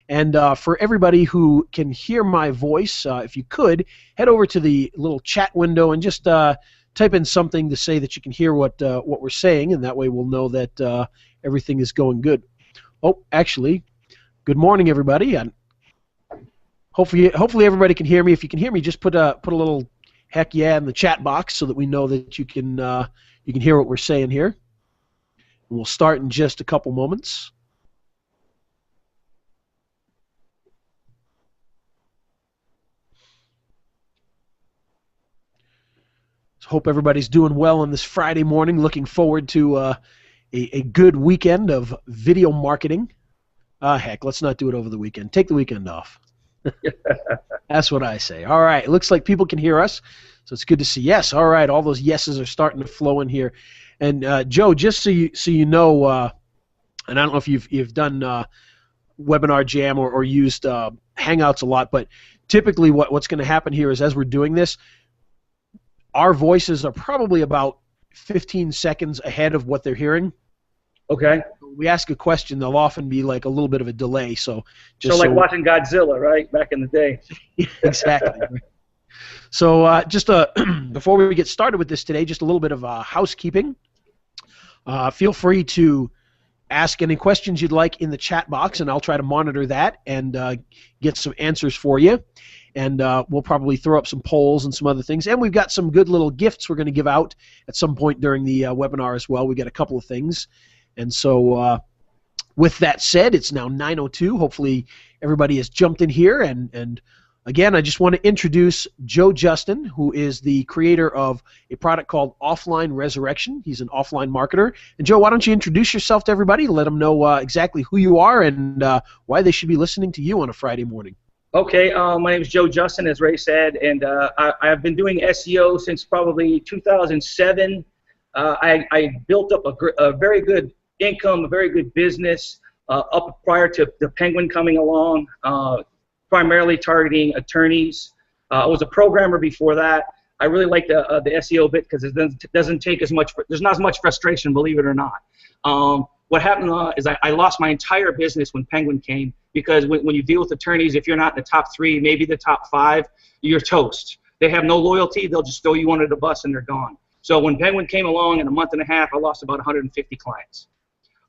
And for everybody who can hear my voice, if you could, head over to the little chat window and just type in something to say that you can hear what we're saying, and that way we'll know that everything is going good. Oh, actually, good morning, everybody. And hopefully everybody can hear me. If you can hear me, just put a little heck yeah in the chat box so that we know that you can hear what we're saying here. And we'll start in just a couple moments. Hope everybody's doing well on this Friday morning. Looking forward to a good weekend of video marketing. Heck, let's not do it over the weekend. Take the weekend off. That's what I say. All right, it looks like people can hear us, so it's good to see. Yes, all right, all those yeses are starting to flow in here. And Joe, just so you know, and I don't know if you've done Webinar Jam or used Hangouts a lot, but typically what's going to happen here is as we're doing this, our voices are probably about 15 seconds ahead of what they're hearing. Okay. We ask a question, there'll often be like a little bit of a delay. So like watching Godzilla, right? Back in the day. Exactly. So just before we get started with this today, just a little bit of housekeeping. Feel free to ask any questions you'd like in the chat box, and I'll try to monitor that and get some answers for you. And we'll probably throw up some polls and some other things. And we've got some good little gifts we're going to give out at some point during the webinar as well. We've got a couple of things. And so with that said, it's now 9:02. Hopefully everybody has jumped in here. And again, I just want to introduce Joe Justin, who is the creator of a product called Resirrection. He's an offline marketer. And Joe, why don't you introduce yourself to everybody, let them know exactly who you are and why they should be listening to you on a Friday morning. Okay, my name is Joe Justin, as Ray said, and I've been doing SEO since probably 2007. I built up a very good income, a very good business up prior to the Penguin coming along, primarily targeting attorneys. I was a programmer before that. I really like the SEO bit because it doesn't take as much, there's not as much frustration, believe it or not. What happened is I lost my entire business when Penguin came, because when you deal with attorneys, if you're not in the top 3, maybe the top 5, you're toast. They have no loyalty. They'll just throw you under the bus and they're gone. So when Penguin came along, in a month and a half, I lost about 150 clients.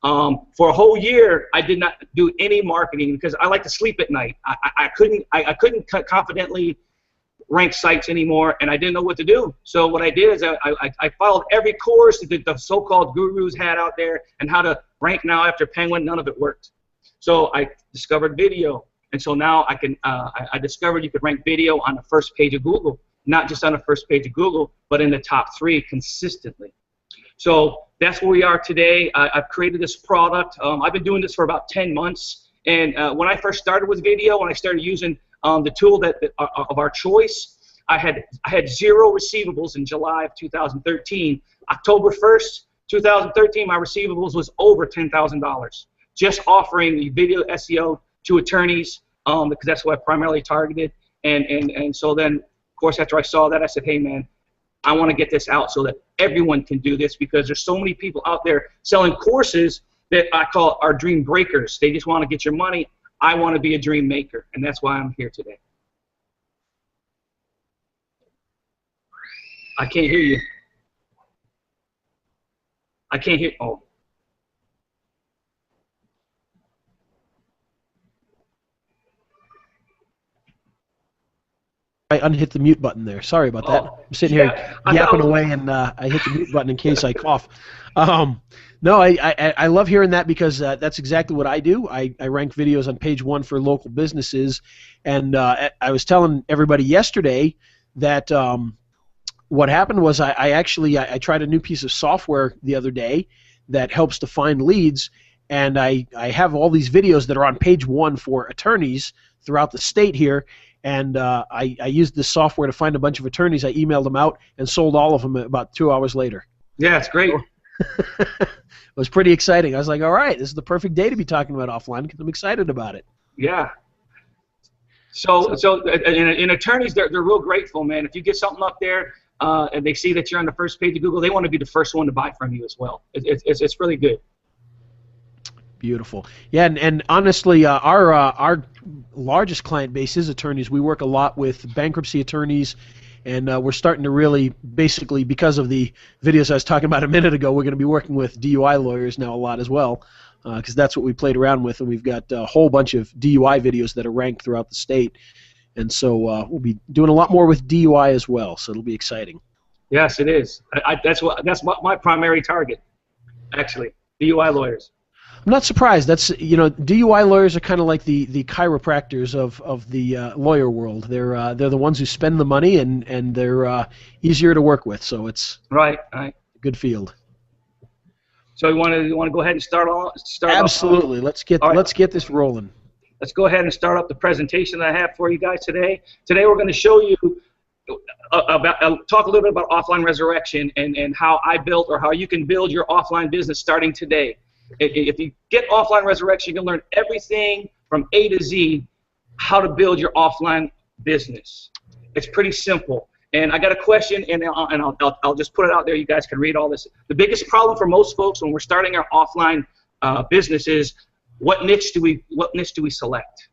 For a whole year, I did not do any marketing because I like to sleep at night. I couldn't confidently rank sites anymore, and I didn't know what to do. So what I did is I followed every course that the so-called gurus had out there and how to rank now after Penguin. None of it worked. So I discovered video, and so now I discovered you could rank video on the first page of Google, not just on the first page of Google, but in the top 3 consistently. So that's where we are today. I've created this product. I've been doing this for about 10 months, and when I first started with video, when I started using the tool of our choice, I had 0 receivables in July of 2013. October 1st, 2013, my receivables was over $10,000. Just offering the video SEO to attorneys, because that's what I primarily targeted. And so then, of course, after I saw that, I said, hey, man, I want to get this out so that everyone can do this, because there's so many people out there selling courses that I call our dream breakers. They just want to get your money. I want to be a dream maker, and that's why I'm here today. I can't hear you. I can't hear. Oh. I unhit the mute button there. Sorry about that. I'm sitting here yapping away, and I hit the mute button in case I cough. No, I love hearing that, because that's exactly what I do. I rank videos on page 1 for local businesses, and I was telling everybody yesterday that what happened was I tried a new piece of software the other day that helps to find leads, and I have all these videos that are on page 1 for attorneys throughout the state here. And I used this software to find a bunch of attorneys. I emailed them out and sold all of them about 2 hours later. Yeah, it's great. It was pretty exciting. I was like, all right, this is the perfect day to be talking about offline because I'm excited about it. Yeah. So in attorneys, they're real grateful, man. If you get something up there and they see that you're on the first page of Google, they want to be the first one to buy from you as well. It's really good. Beautiful. Yeah, and honestly, our largest client base is attorneys. We work a lot with bankruptcy attorneys, and we're starting to really, basically, because of the videos I was talking about a minute ago, we're going to be working with DUI lawyers now a lot as well, because that's what we played around with, and we've got a whole bunch of DUI videos that are ranked throughout the state, and so we'll be doing a lot more with DUI as well. So it'll be exciting. Yes, it is. That's my primary target, actually, DUI lawyers. I'm not surprised. That's, DUI lawyers are kind of like the chiropractors of the lawyer world. They're the ones who spend the money, and they're easier to work with. So it's right. A good field. So you want to go ahead and start Absolutely. Let's get this rolling. Let's go ahead and start up the presentation that I have for you guys today. Today we're going to show you talk a little bit about offline resurrection and how I built, or how you can build your offline business starting today. If you get offline resurrection, you can learn everything from A to Z, how to build your offline business. It's pretty simple. And I got a question, and I'll just put it out there. You guys can read all this. The biggest problem for most folks when we're starting our offline business is what niche do we select?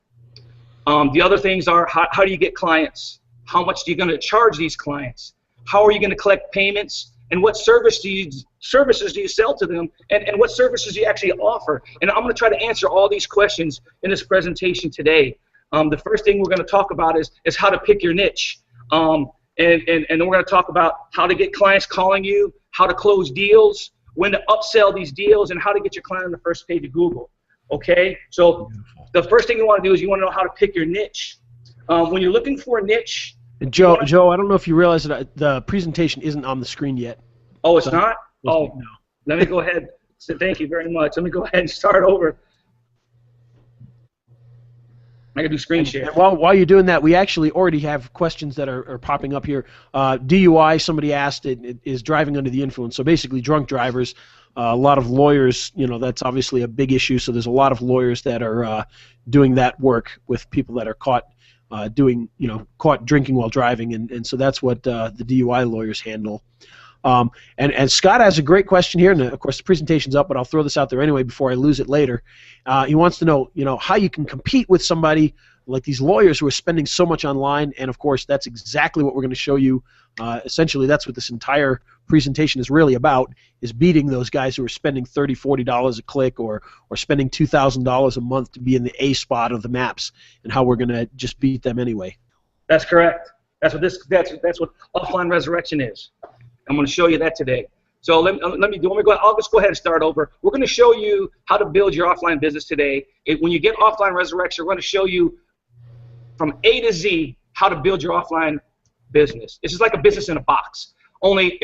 The other things are how do you get clients? How much are you going to charge these clients? How are you going to collect payments? And what services do you sell to them? And what services do you actually offer? And I'm going to try to answer all these questions in this presentation today. The first thing we're going to talk about is how to pick your niche. And then we're going to talk about how to get clients calling you, how to close deals, when to upsell these deals, and how to get your client on the first page of Google. Okay? So the first thing you want to do is you want to know how to pick your niche. When you're looking for a niche, Joe, I don't know if you realize that the presentation isn't on the screen yet. Oh, it's not? Oh, no. Let me go ahead. So thank you very much. Let me go ahead and start over. I can do screen share. And while you're doing that, we actually already have questions that are popping up here. DUI, somebody asked, it is driving under the influence. So basically, drunk drivers. A lot of lawyers, that's obviously a big issue. So there's a lot of lawyers that are doing that work with people that are caught caught drinking while driving, and so that's what the DUI lawyers handle. And Scott has a great question here, and of course the presentation's up, but I'll throw this out there anyway before I lose it later. He wants to know, how you can compete with somebody like these lawyers who are spending so much online, and of course that's exactly what we're going to show you. Essentially, that's what this entire presentation is really about, is beating those guys who are spending $30, $40 a click, or spending $2,000 a month to be in the A spot of the maps, and how we're going to just beat them anyway. That's correct. That's what offline resurrection is. I'm going to show you that today. So let me go. I'll just go ahead and start over. We're going to show you how to build your offline business today. When you get offline resurrection, we're going to show you from A to Z how to build your offline business. It's just like a business in a box, only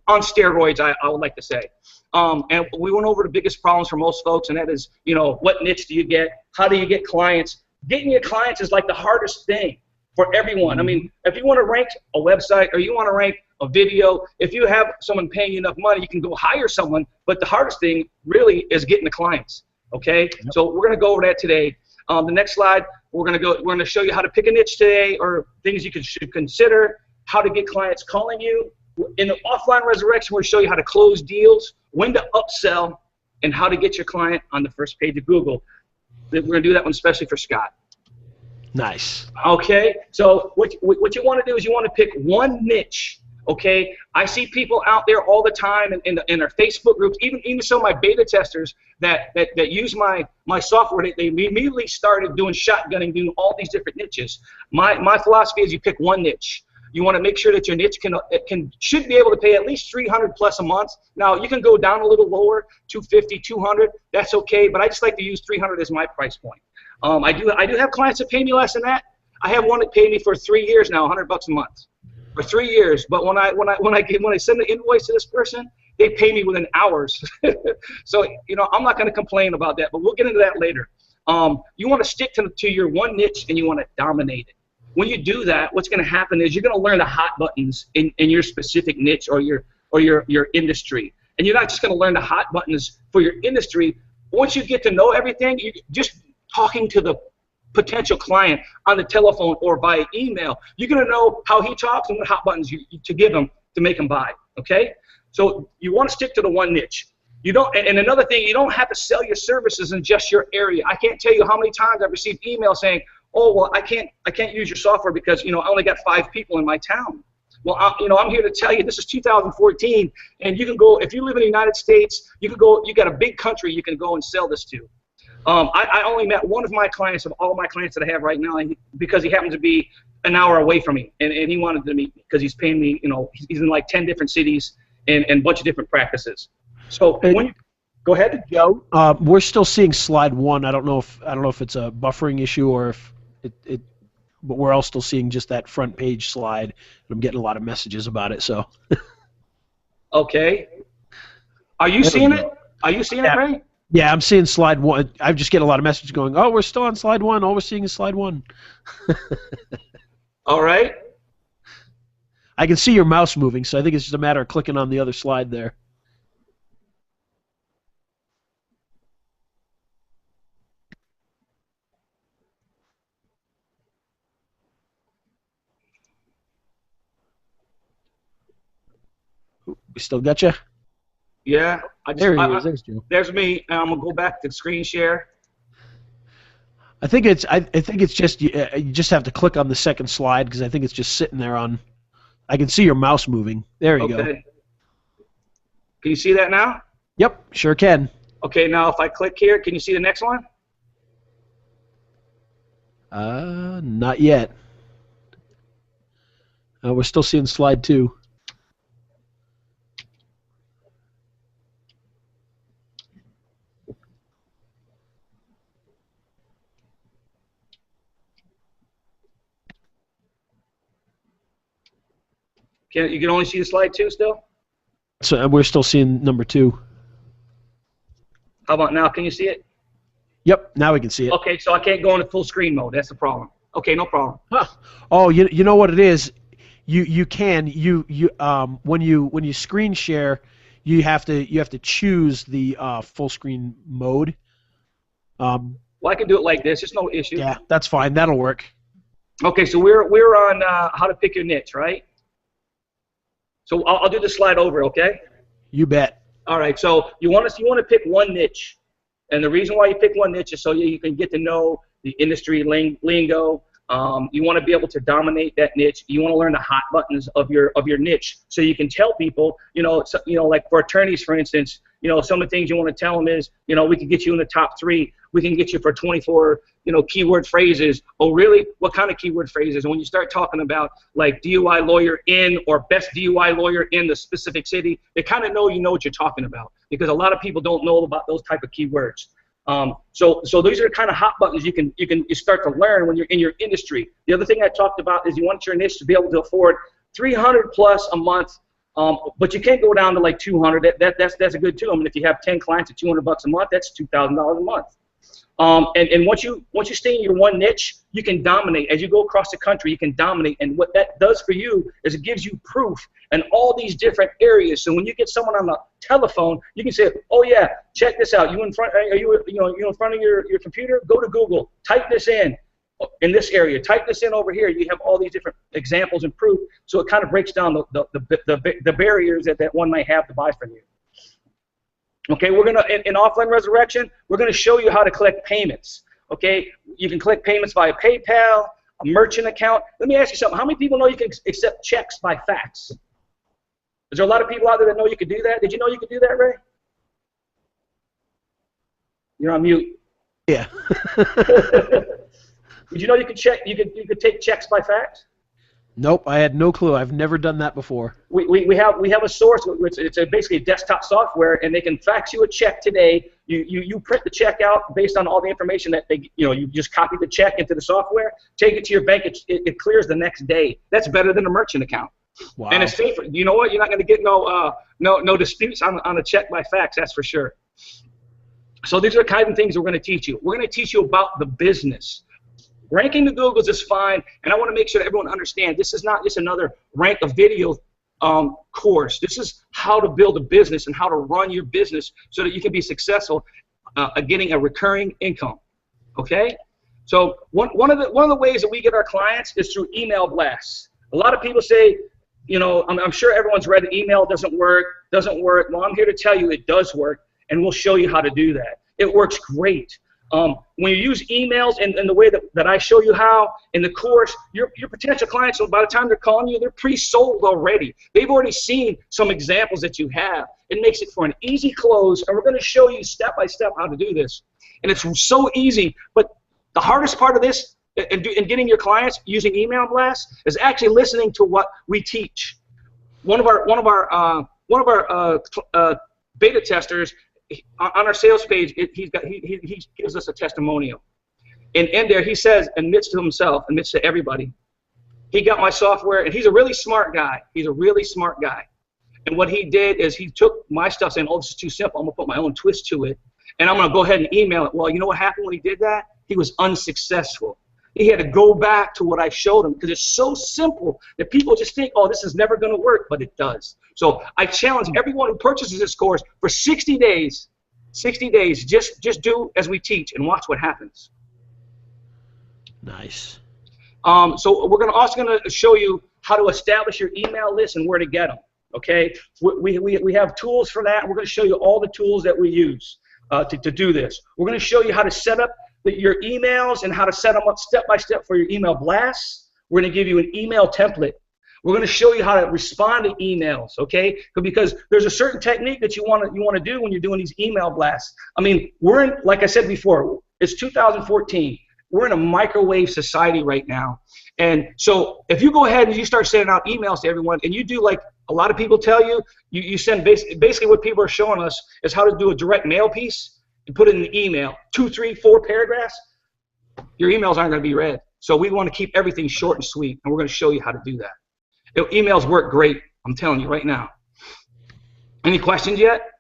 on steroids, I would like to say. And we went over the biggest problems for most folks, and that is, what niche do you get? How do you get clients? Getting your clients is like the hardest thing for everyone. I mean, if you want to rank a website, or you want to rank a video, if you have someone paying you enough money, you can go hire someone, but the hardest thing really is getting the clients, okay? Yep. So we're going to go over that today. The next slide, we're going to show you how to pick a niche today, or things you should consider, how to get clients calling you. In the offline resurrection, we'll show you how to close deals, when to upsell, and how to get your client on the first page of Google. We're going to do that one especially for Scott. Nice. Okay, so what you want to do is you want to pick one niche. Okay, I see people out there all the time in their Facebook groups, even some of my beta testers that use my software. They immediately started doing shotgunning, doing all these different niches. My philosophy is you pick one niche. You want to make sure that your niche should be able to pay at least $300 plus a month. Now you can go down a little lower, $250, $200. That's okay, but I just like to use $300 as my price point. I do have clients that pay me less than that. I have one that paid me for 3 years now, $100 a month. For 3 years, but when I send the invoice to this person, they pay me within hours. So I'm not going to complain about that, but we'll get into that later. You want to stick to your one niche, and you want to dominate it. When you do that, what's going to happen is you're going to learn the hot buttons in your specific niche or your industry, and you're not just going to learn the hot buttons for your industry. Once you get to know everything, you just talking to the potential client on the telephone or by email, you're going to know how he talks and what hot buttons to give him to make him buy, okay? So you want to stick to the one niche. You don't, and another thing, you don't have to sell your services in just your area. I can't tell you how many times I've received emails saying, "Oh, well, I can't use your software because, you know, I only got 5 people in my town." Well, you know, I'm here to tell you this is 2014, and you can go, if you live in the United States, you can go. You got a big country you can go and sell this to. I only met one of my clients of all my clients that I have right now, because he happens to be an hour away from me, and he wanted to meet me because he's paying me. You know, he's in like 10 different cities and a bunch of different practices. So when you go ahead, Joe, we're still seeing slide 1. I don't know if it's a buffering issue or if but we're all still seeing just that front page slide. I'm getting a lot of messages about it. So. Okay. Are you seeing it? Are you seeing it, Ray? Yeah, I'm seeing slide 1. I just get a lot of messages going, "Oh, we're still on slide 1. All we're seeing is slide 1." All right. I can see your mouse moving, so I think it's just a matter of clicking on the other slide there. We still got you? Yeah. There he is. There's Joe. There's me. I'm gonna go back to screen share. I think it's just you just have to click on the second slide because I think it's just sitting there on. I can see your mouse moving. There you go. Can you see that now? Yep, sure can. Okay, now if I click here, can you see the next one? Not yet. We're still seeing slide 2. You can only see the slide 2 still? So we're still seeing number 2. How about now? Can you see it? Yep, now we can see it. Okay, so I can't go into full screen mode. That's the problem. Okay, no problem. Huh. Oh, you know what it is? You can when you screen share, you have to choose the full screen mode. Well, I can do it like this. It's no issue. Yeah, that's fine. That'll work. Okay, so we're on how to pick your niche, right? So I'll do the slide over, okay? You bet. All right. So you want to pick one niche, and the reason why you pick one niche is so you can get to know the industry lingo. You want to be able to dominate that niche. You want to learn the hot buttons of your niche, so you can tell people, like for attorneys, for instance, some of the things you want to tell them is, we can get you in the top 3. We can get you for 24, keyword phrases. Oh, really? What kind of keyword phrases? And when you start talking about like DUI lawyer in or best DUI lawyer in the specific city, they kind of know what you're talking about, because a lot of people don't know about those type of keywords. So these are kind of hot buttons you start to learn when you're in your industry. The other thing I talked about is you want your niche to be able to afford $300+ a month, but you can't go down to like $200. That's a good too. I mean, if you have 10 clients at $200 a month, that's $2,000 a month. And once you stay in your one niche, you can dominate. As you go across the country, you can dominate. And what that does for you is it gives you proof in all these different areas. So when you get someone on the telephone, you can say, "Oh yeah, check this out. Are you in front of your computer? Go to Google. Type this in this area. Type this in over here." You have all these different examples and proof. So it kind of breaks down the barriers that one might have to buy from you. Okay, we're gonna in offline resurrection, we're gonna show you how to collect payments. Okay, you can collect payments via PayPal, a merchant account. Let me ask you something. How many people know you can accept checks by fax? Is there a lot of people out there that know you could do that? Did you know you could do that, Ray? You're on mute. Yeah. Did you know you could take checks by fax? Nope, I had no clue. I've never done that before. We have a source. It's basically a desktop software, and they can fax you a check today. You print the check out based on all the information that you just copy the check into the software, take it to your bank. It clears the next day. That's better than a merchant account. Wow. And it's safer. You know what? You're not going to get no disputes on a check by fax. That's for sure. So these are the kind of things we're going to teach you. We're going to teach you about the business. Ranking the Googles is fine, and I want to make sure that everyone understands this is not just another rank a video course. This is how to build a business and how to run your business so that you can be successful at getting a recurring income. Okay? So one of the ways that we get our clients is through email blasts. A lot of people say, I'm sure everyone's read email doesn't work. Well, I'm here to tell you it does work. and we'll show you how to do that. It works great. When you use emails and the way that I show you how in the course, your potential clients, so by the time they're calling you, they're pre-sold already. They've already seen some examples that you have. It makes it for an easy close, and we're going to show you step by step how to do this. And it's so easy, but the hardest part of this in getting your clients using email blasts is actually listening to what we teach. One of our beta testers on our sales page, he gives us a testimonial, and in there he says, admits to himself, admits to everybody, he got my software, and he's a really smart guy. He's a really smart guy, and what he did is he took my stuff, saying, "Oh, this is too simple. I'm gonna put my own twist to it, and I'm gonna go ahead and email it." Well, you know what happened when he did that? He was unsuccessful. He had to go back to what I showed him because it's so simple that people just think, oh, this is never going to work, but it does. So I challenge everyone who purchases this course for 60 days, just do as we teach and watch what happens. Nice. So we're also going to show you how to establish your email list and where to get them. Okay? We have tools for that. We're going to show you all the tools that we use to do this. We're going to show you how to set up your emails and how to set them up step by step for your email blasts. We're going to give you an email template. We're going to show you how to respond to emails, okay? Because there's a certain technique that you want to do when you're doing these email blasts. I mean, we're in, like I said before, it's 2014. We're in a microwave society right now. And so if you go ahead and you start sending out emails to everyone, and you do like a lot of people tell you, you send basically what people are showing us is how to do a direct mail piece and put it in an email, 2, 3, 4 paragraphs, your emails aren't going to be read. So we want to keep everything short and sweet, and we're going to show you how to do that. Emails work great, I'm telling you right now. Any questions yet?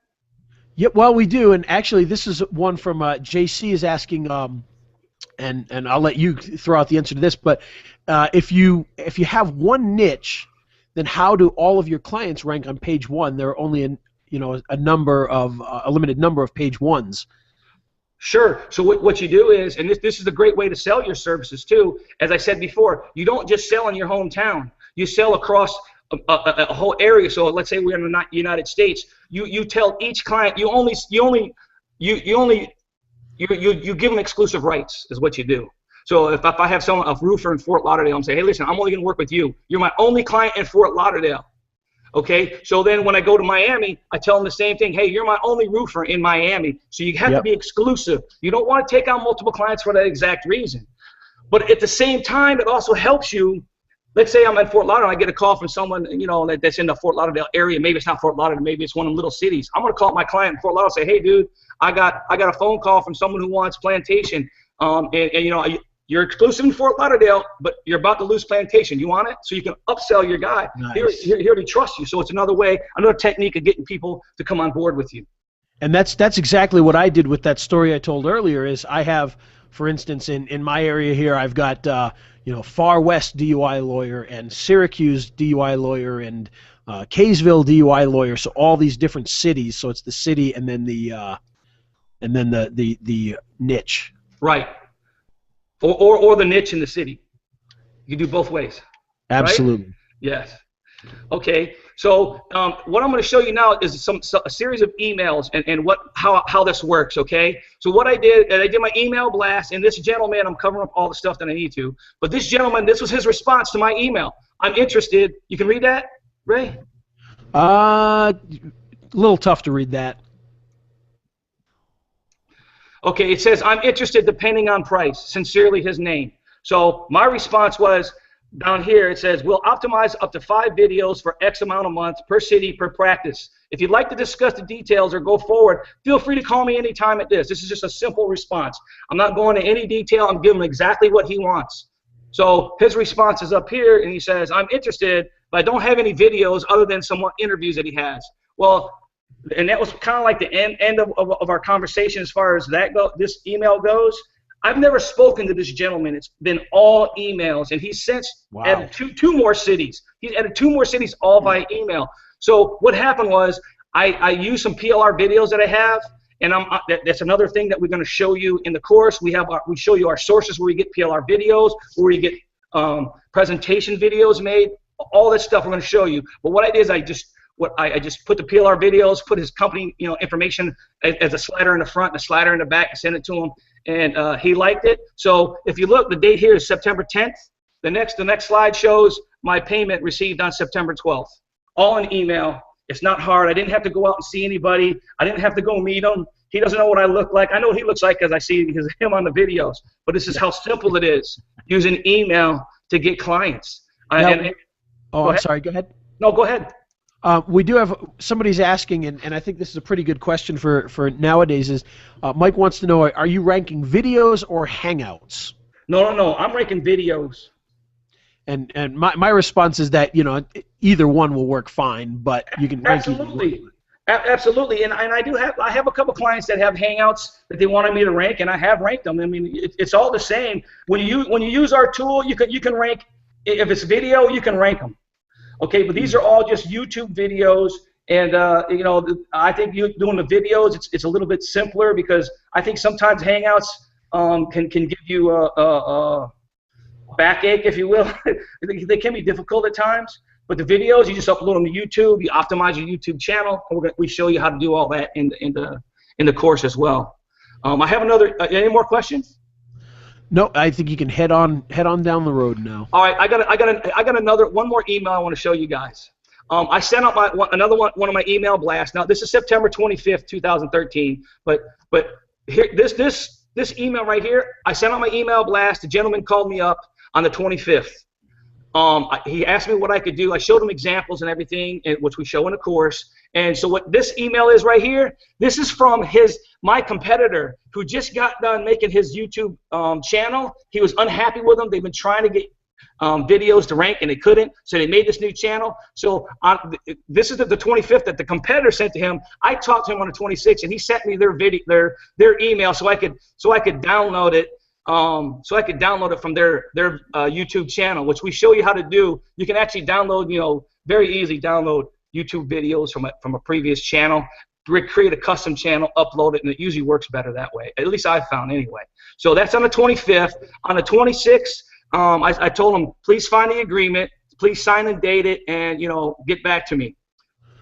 Yep, well, we do, and actually this is one from JC is asking, and I'll let you throw out the answer to this, but if you have one niche, then how do all of your clients rank on page 1? There are only a limited number of page 1s. Sure. So what you do is, and this is a great way to sell your services too, as I said before, you don't just sell in your hometown. You sell across a whole area. So let's say we're in the United States. You tell each client you give them exclusive rights is what you do. So if I have a roofer in Fort Lauderdale, I'm saying, hey, listen, I'm only going to work with you. You're my only client in Fort Lauderdale. Okay, so then when I go to Miami, I tell them the same thing. Hey, you're my only roofer in Miami, so you have to be exclusive. You don't want to take on multiple clients for that exact reason. But at the same time, it also helps you. Let's say I'm in Fort Lauderdale, I get a call from someone, that's in the Fort Lauderdale area. Maybe it's not Fort Lauderdale, maybe it's one of them little cities. I'm gonna call my client in Fort Lauderdale and say, hey, dude, I got a phone call from someone who wants plantation, and you're exclusive in Fort Lauderdale, but you're about to lose plantation. You want it? So you can upsell your guy. Nice. He already trusts you. So it's another way, another technique of getting people to come on board with you. And that's exactly what I did with that story I told earlier. Is I have, for instance, in my area here, I've got Far West DUI lawyer and Syracuse DUI lawyer and Kaysville DUI lawyer. So all these different cities. So it's the city and then the niche. Right. Or the niche in the city. You can do both ways. Absolutely. Right? Yes. Okay. So what I'm going to show you now is a series of emails and how this works. Okay. So what I did my email blast, and this gentleman, I'm covering up all the stuff that I need to. But this gentleman, this was his response to my email. I'm interested. You can read that, Ray? A little tough to read that. Okay, it says, I'm interested depending on price. Sincerely, his name. So my response was, down here it says, we'll optimize up to 5 videos for X amount a month per city per practice. If you'd like to discuss the details or go forward, feel free to call me anytime at this. This is just a simple response. I'm not going into any detail. I'm giving him exactly what he wants. So his response is up here, and he says, I'm interested, but I don't have any videos other than some interviews that he has. Well, and that was kind of like the end of our conversation as far as this email goes. I've never spoken to this gentleman. It's been all emails, and he's since added two more cities. He's added 2 more cities all via email. So what happened was I used some PLR videos that I have, and that's another thing that we're going to show you in the course. We show you our sources where we get PLR videos, where you get presentation videos made, all that stuff we're going to show you. But what I did is I just put the PLR videos, put his company information as a slider in the front and a slider in the back, and sent it to him, and he liked it. So if you look, the date here is September 10th. The next slide shows my payment received on September 12th. All in email. It's not hard. I didn't have to go out and see anybody. I didn't have to go meet him. He doesn't know what I look like. I know what he looks like because I see him on the videos. But this is how simple it is, using email to get clients. I'm sorry. Go ahead. No, go ahead. We do have somebody's asking, and I think this is a pretty good question for nowadays. Is Mike wants to know: are you ranking videos or Hangouts? No. I'm ranking videos. And my response is that either one will work fine, but you can rank Absolutely, and I have a couple clients that have Hangouts that they wanted me to rank, and I have ranked them. I mean, it's all the same. When you use our tool, you can rank. If it's video, you can rank them. Okay, but these are all just YouTube videos, and I think you doing the videos, it's a little bit simpler because I think sometimes Hangouts can give you a backache, if you will. They can be difficult at times. But the videos, you just upload them to YouTube. You optimize your YouTube channel. And we show you how to do all that in the course as well. I have another. Any more questions? No, I think you can head on down the road now. All right, I got one more email I want to show you guys. I sent out another one of my email blasts. Now this is September 25th, 2013. But here this email right here, I sent out my email blast. The gentleman called me up on the 25th. He asked me what I could do. I showed him examples and everything, which we show in the course. And so what this email is right here, this is from my competitor who just got done making his YouTube channel. He was unhappy with them. They've been trying to get videos to rank, and they couldn't. So they made this new channel. So this is the 25th that the competitor sent to him. I talked to him on the 26th, and he sent me their email so I could download it. So I could download it from their YouTube channel, which we show you how to do. You can actually download, very easily download YouTube videos from a previous channel, create a custom channel, upload it, and it usually works better that way. At least I've found anyway. So that's on the 25th. On the 26th, I told them, please find the agreement, please sign and date it, and get back to me.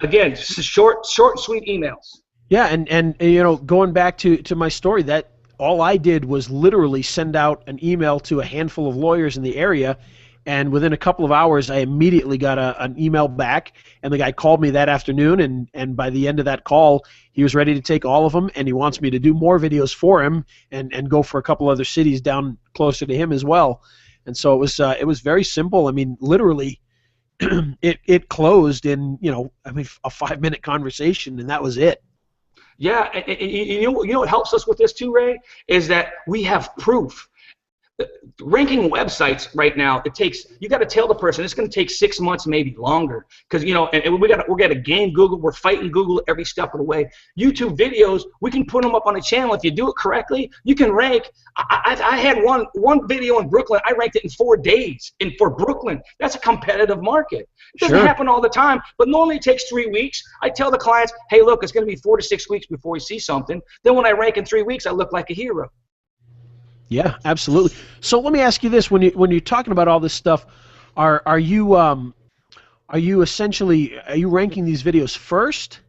Again, just short and sweet emails. Yeah, and going back to my story, that all I did was literally send out an email to a handful of lawyers in the area, and within a couple of hours, I immediately got an email back, and the guy called me that afternoon, and by the end of that call, he was ready to take all of them, and he wants me to do more videos for him and go for a couple other cities down closer to him as well. And so it was very simple. I mean, literally, it closed in a 5-minute conversation, and that was it. Yeah, and you know what helps us with this too, Ray, is that we have proof. Ranking websites right now, you got to tell the person it's going to take 6 months, maybe longer, because and we're gonna game Google. We're fighting Google every step of the way. YouTube videos, we can put them up on the channel. If you do it correctly, you can rank. I had one video in Brooklyn. I ranked it in 4 days. For Brooklyn, that's a competitive market. It doesn't happen all the time, but normally it takes 3 weeks. I tell the clients, hey, look, it's going to be 4 to 6 weeks before we see something. Then when I rank in 3 weeks, I look like a hero. Yeah, absolutely. So let me ask you this: when you're talking about all this stuff, are you essentially ranking these videos first?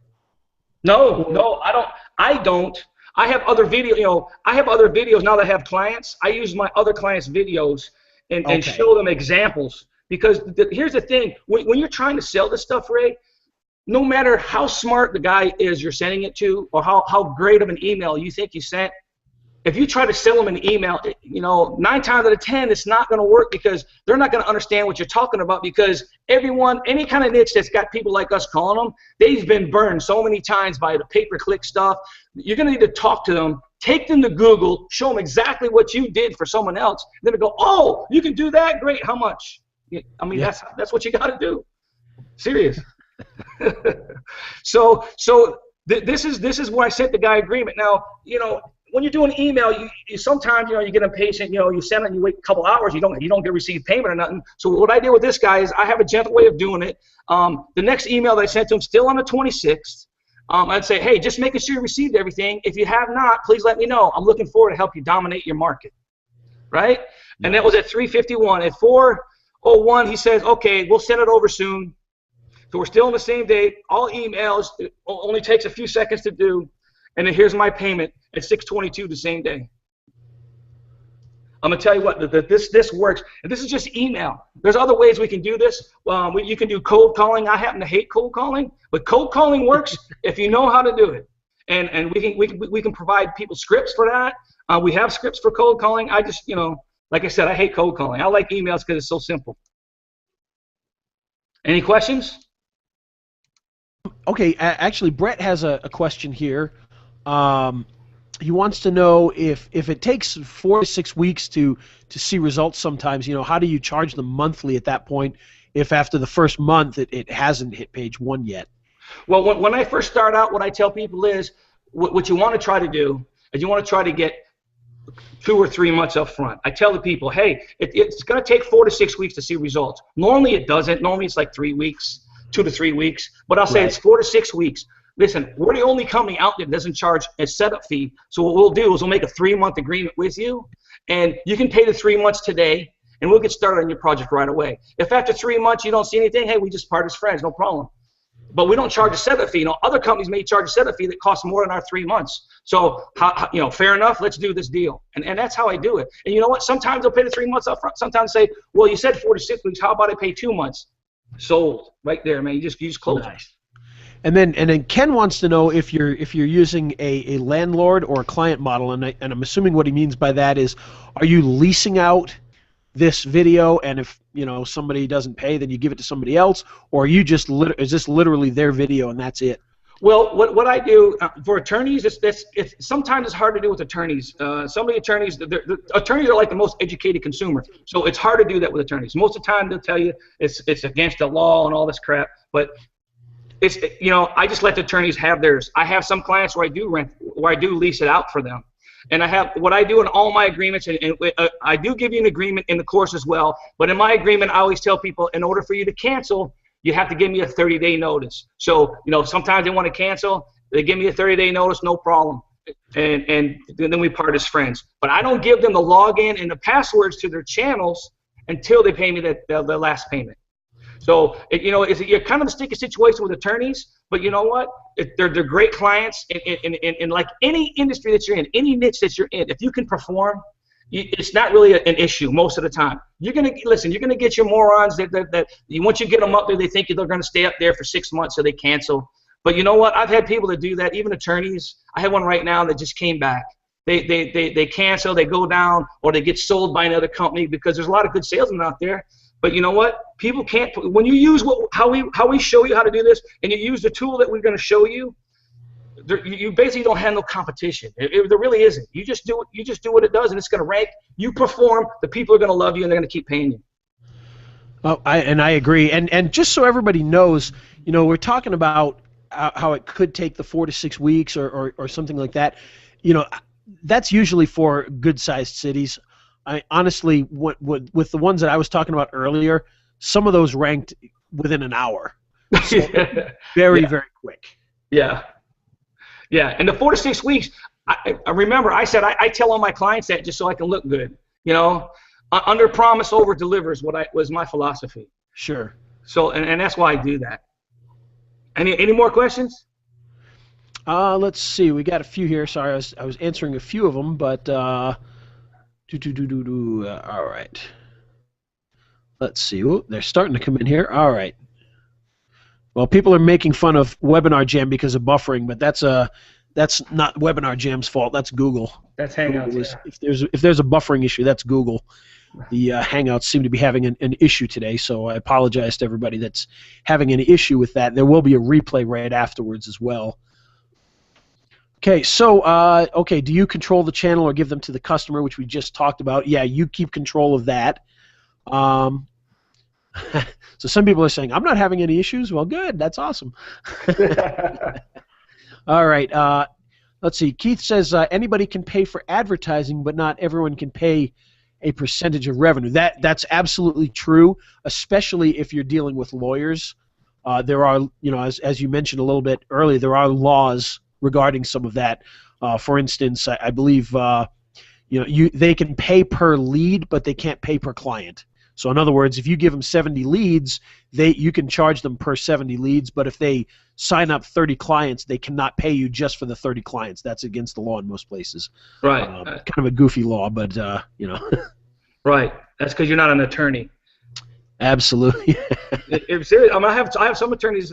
No, I don't. I have other videos now that I have clients. I use my other clients' videos and show them examples, because here's the thing: when you're trying to sell this stuff, Ray, no matter how smart the guy is you're sending it to, or how great of an email you think you sent, if you try to sell them an email, 9 times out of 10, it's not going to work, because they're not going to understand what you're talking about, because any kind of niche that's got people like us calling them, they've been burned so many times by the pay-per-click stuff. You're going to need to talk to them, take them to Google, show them exactly what you did for someone else. Then they go, oh, you can do that? Great. How much? I mean, that's what you got to do. Serious. So this is where I sent the guy agreement. Now, when you're doing email, you sometimes you get impatient. You send it and you wait a couple hours. You don't get received payment or nothing. So what I did with this guy is I have a gentle way of doing it. The next email that I sent to him, still on the 26th, I'd say, hey, just making sure you received everything. If you have not, please let me know. I'm looking forward to help you dominate your market, right? And that was at 3:51. At 4:01, he says, okay, we'll send it over soon. So we're still on the same date. All emails, it only takes a few seconds to do. And then here's my payment at 6/22 the same day. I'm gonna tell you what, this works, and this is just email. There's other ways we can do this. You can do cold calling. I happen to hate cold calling, but cold calling works if you know how to do it. And we can provide people scripts for that. We have scripts for cold calling. I just, like I said, I hate cold calling. I like emails because it's so simple. Any questions? Okay, actually, Brett has a question here. He wants to know if it takes 4 to 6 weeks to see results sometimes, how do you charge them monthly at that point if after the first month it hasn't hit page 1 yet? Well, when I first start out, what I tell people is what you want to try to do is you want to try to get 2 or 3 months up front. I tell the people, hey, it's going to take 4 to 6 weeks to see results. Normally it doesn't. Normally it's like 3 weeks, 2 to 3 weeks. But I'll say it's 4 to 6 weeks. Listen, we're the only company out there that doesn't charge a setup fee. So what we'll do is we'll make a 3-month agreement with you, and you can pay the 3 months today, and we'll get started on your project right away. If after 3 months you don't see anything, hey, we just part as friends, no problem. But we don't charge a setup fee. Other companies may charge a setup fee that costs more than our 3 months. So, fair enough, let's do this deal. And that's how I do it. And you know what? Sometimes they'll pay the 3 months up front. Sometimes say, well, you said 4 to 6 weeks. How about I pay 2 months? Sold. Right there, man. You just close it. And then Ken wants to know if you're using a landlord or a client model, and I'm assuming what he means by that is, are you leasing out this video, and if somebody doesn't pay, then you give it to somebody else, or are you just is this literally their video and that's it? Well, what I do for attorneys, sometimes it's hard to do with attorneys. Some of the attorneys, attorneys are like the most educated consumer, so it's hard to do that with attorneys. Most of the time they'll tell you it's against the law and all this crap, but it's I just let the attorneys have theirs. I have some clients where I do lease it out for them. And I have what I do in all my agreements, and I do give you an agreement in the course as well. But in my agreement, I always tell people, in order for you to cancel, you have to give me a 30-day notice. So sometimes they want to cancel, they give me a 30-day notice, no problem, and then we part as friends. But I don't give them the login and the passwords to their channels until they pay me the last payment. So you're kind of a sticky situation with attorneys, but you know what? They're great clients in like any industry that you're in, any niche that you're in. If you can perform, it's not really an issue most of the time. You're gonna get your morons that once you get them up there, they think they're gonna stay up there for 6 months, so they cancel. But you know what? I've had people that do that, even attorneys. I have one right now that just came back. They cancel, they go down, or they get sold by another company because there's a lot of good salesmen out there. But you know what? People can't. When you use how we show you how to do this, and you use the tool that we're going to show you, you basically don't have no competition. There really isn't. You just do what it does, and it's going to rank. You perform, the people are going to love you, and they're going to keep paying you. Oh, I agree. And just so everybody knows, we're talking about how it could take the 4 to 6 weeks or something like that. That's usually for good-sized cities. Honestly, with the ones that I was talking about earlier, some of those ranked within an hour. So very quick. Yeah. And the 4 to 6 weeks, I remember I said I tell all my clients that just so I can look good. Under promise, over deliver was my philosophy. Sure. So and that's why I do that. Any more questions? Let's see. We got a few here. Sorry, I was answering a few of them, but. All right. Let's see. Ooh, they're starting to come in here. All right. Well, people are making fun of Webinar Jam because of buffering, but that's not Webinar Jam's fault. That's Google. That's Hangouts. Yeah. If there's a buffering issue, that's Google. The Hangouts seem to be having an issue today, so I apologize to everybody that's having an issue with that. There will be a replay right afterwards as well. Okay, so do you control the channel or give them to the customer, which we just talked about? Yeah, you keep control of that. So some people are saying, I'm not having any issues. Well, good. That's awesome. All right. Let's see. Keith says anybody can pay for advertising, but not everyone can pay a percentage of revenue. That's absolutely true, especially if you're dealing with lawyers. There are, as you mentioned a little bit earlier, there are laws regarding some of that. For instance, I believe they can pay per lead, but they can't pay per client. So in other words, if you give them 70 leads, you can charge them per 70 leads, but if they sign up 30 clients, they cannot pay you just for the 30 clients. That's against the law in most places. Right. Kind of a goofy law, but you know. Right. That's because you're not an attorney. Absolutely. If serious, I mean, I have some attorneys,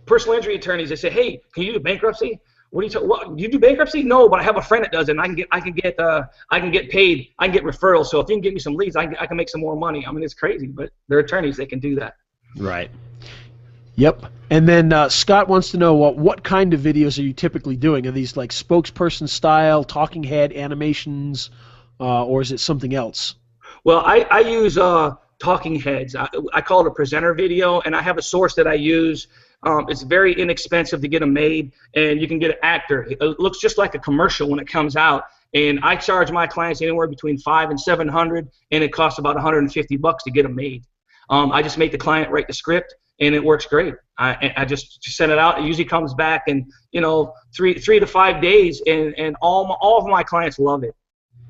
personal injury attorneys. They say, "Hey, can you do bankruptcy? What you do bankruptcy? No, but I have a friend that does it. And I can get paid. I can get referrals. So if you can give me some leads, I can make some more money." I mean, it's crazy, but they're attorneys. They can do that. Right. Yep. And then Scott wants to know what kind of videos are you typically doing? Are these like spokesperson style, talking head animations, or is it something else? Well, I use talking heads. I call it a presenter video, and I have a source that I use. It's very inexpensive to get them made, and you can get an actor. It looks just like a commercial when it comes out, and I charge my clients anywhere between $500 and $700, and it costs about $150 to get them made. I just make the client write the script, and it works great. I just send it out. It usually comes back in 3 to 5 days, and all of my clients love it.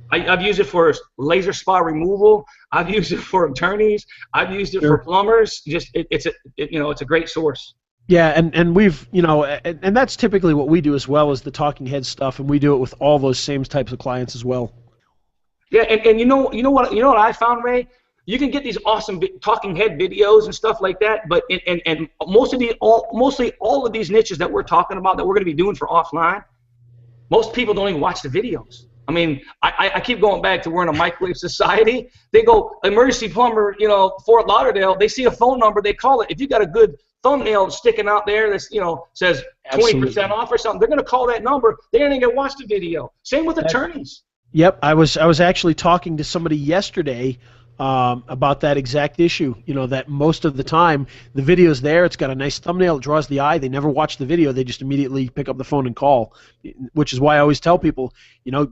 I've used it for laser spa removal. I've used it for attorneys. I've used it for plumbers. Just it's a great source. Yeah, and we've and that's typically what we do as well as the talking head stuff, and we do it with all those same types of clients as well. Yeah, and you know what I found, Ray? You can get these awesome talking head videos and stuff like that, but and mostly all of these niches that we're talking about that we're going to be doing for offline, most people don't even watch the videos. I mean, I keep going back to we're in a microwave society. They go, emergency plumber, Fort Lauderdale. They see a phone number, they call it. If you got a good thumbnail sticking out there that says 20% off or something, they're going to call that number. They ain't going to watch the video. Same with attorneys. Yep, I was actually talking to somebody yesterday about that exact issue. That most of the time the video's there, it's got a nice thumbnail, it draws the eye. They never watch the video, they just immediately pick up the phone and call, which is why I always tell people,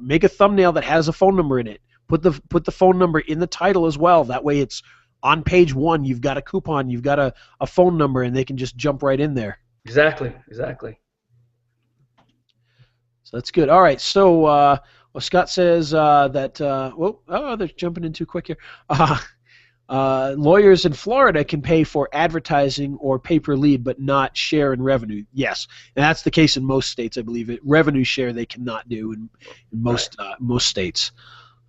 make a thumbnail that has a phone number in it. Put the phone number in the title as well. That way it's on page 1. You've got a coupon, you've got a phone number, and they can just jump right in there. Exactly. So that's good. All right, so Scott says that they're jumping in too quick here. Lawyers in Florida can pay for advertising or pay per lead, but not share in revenue. Yes, and that's the case in most states, I believe. Revenue share they cannot do in most states.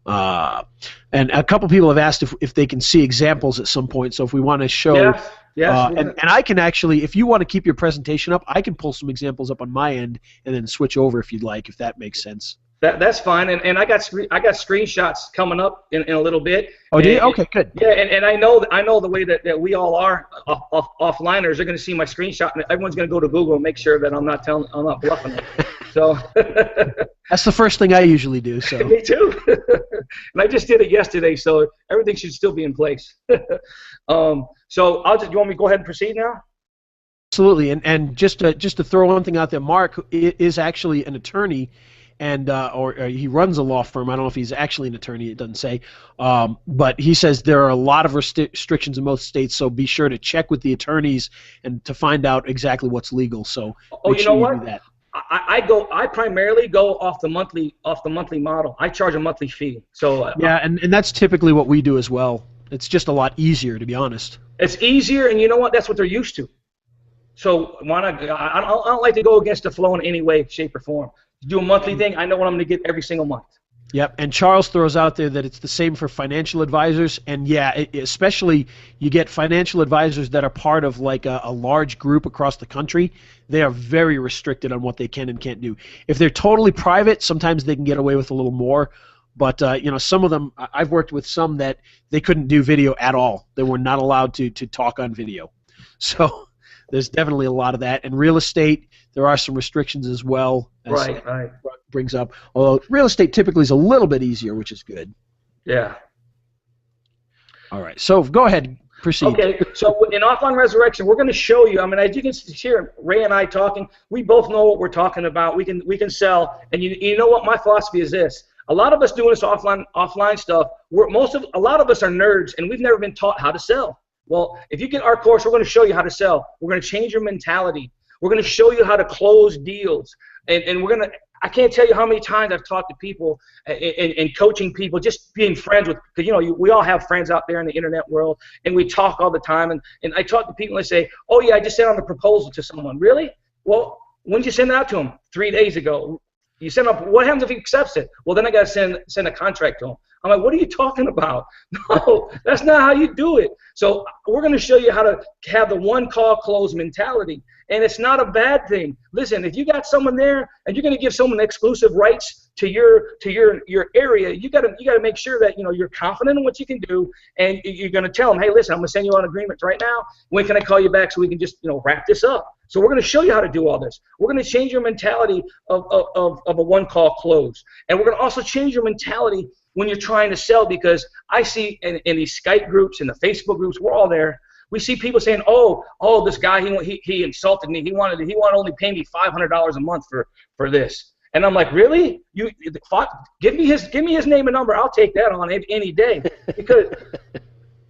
And a couple people have asked if they can see examples at some point. So if we want to show, yes. And I can actually, if you want to keep your presentation up, I can pull some examples up on my end and then switch over if you'd like, if that makes sense. That's fine, and I got screenshots coming up in a little bit. Oh, do you? Okay, good. Yeah, and I know the way that we all are offliners. They're going to see my screenshot, and everyone's going to go to Google and make sure that I'm not bluffing them. So that's the first thing I usually do. So me too. And I just did it yesterday, so everything should still be in place. So you want me to go ahead and proceed now? Absolutely, and just to throw one thing out there, Mark is actually an attorney. And or he runs a law firm. I don't know if he's actually an attorney. It doesn't say. But he says there are a lot of restrictions in most states. So be sure to check with the attorneys and to find out exactly what's legal. So make sure you do that. I primarily go off the monthly model. I charge a monthly fee. So yeah, and that's typically what we do as well. It's just a lot easier, to be honest. It's easier, and you know what? That's what they're used to. So why not? I don't like to go against the flow in any way, shape, or form. Do a monthly thing, I know what I'm going to get every single month. Yep, and Charles throws out there that it's the same for financial advisors, and yeah, especially you get financial advisors that are part of like a large group across the country. They are very restricted on what they can and can't do. If they're totally private, sometimes they can get away with a little more, but some of them, I've worked with some that they couldn't do video at all. They were not allowed to talk on video. So there's definitely a lot of that. And real estate, there are some restrictions as well. Right. Brings up, although real estate typically is a little bit easier, which is good. Yeah. All right. So go ahead. Proceed. Okay. So in Offline Resurrection, we're going to show you. I mean, as you can hear Ray and I talking, we both know what we're talking about. We can sell. And you know what my philosophy is this. A lot of us doing this offline stuff, a lot of us are nerds, and we've never been taught how to sell. Well, if you get our course, we're going to show you how to sell. We're going to change your mentality. We're going to show you how to close deals, and we're going to I can't tell you how many times I've talked to people and coaching people, just being friends with, because, you know, we all have friends out there in the internet world, and we talk all the time. And I talk to people and they say, oh, yeah, I just sent out a proposal to someone. Really? Well, when did you send it out to him? 3 days ago. You send up, what happens if he accepts it? Well, then I got to send a contract to him. I'm like, what are you talking about? No, that's not how you do it. So we're going to show you how to have the one call close mentality. And it's not a bad thing. Listen, if you got someone there and you're going to give someone exclusive rights to your area, you got to make sure that, you know, you're confident in what you can do, and you're going to tell them, hey, listen, I'm going to send you on agreements right now. When can I call you back so we can just, you know, wrap this up? So we're going to show you how to do all this. We're going to change your mentality of a one call close, and we're going to also change your mentality when you're trying to sell, because I see in these Skype groups, in the Facebook groups, we're all there. We see people saying, oh, this guy, he insulted me. He wanted to only pay me $500 a month for this. And I'm like, really? Give me his name and number. I'll take that on any day,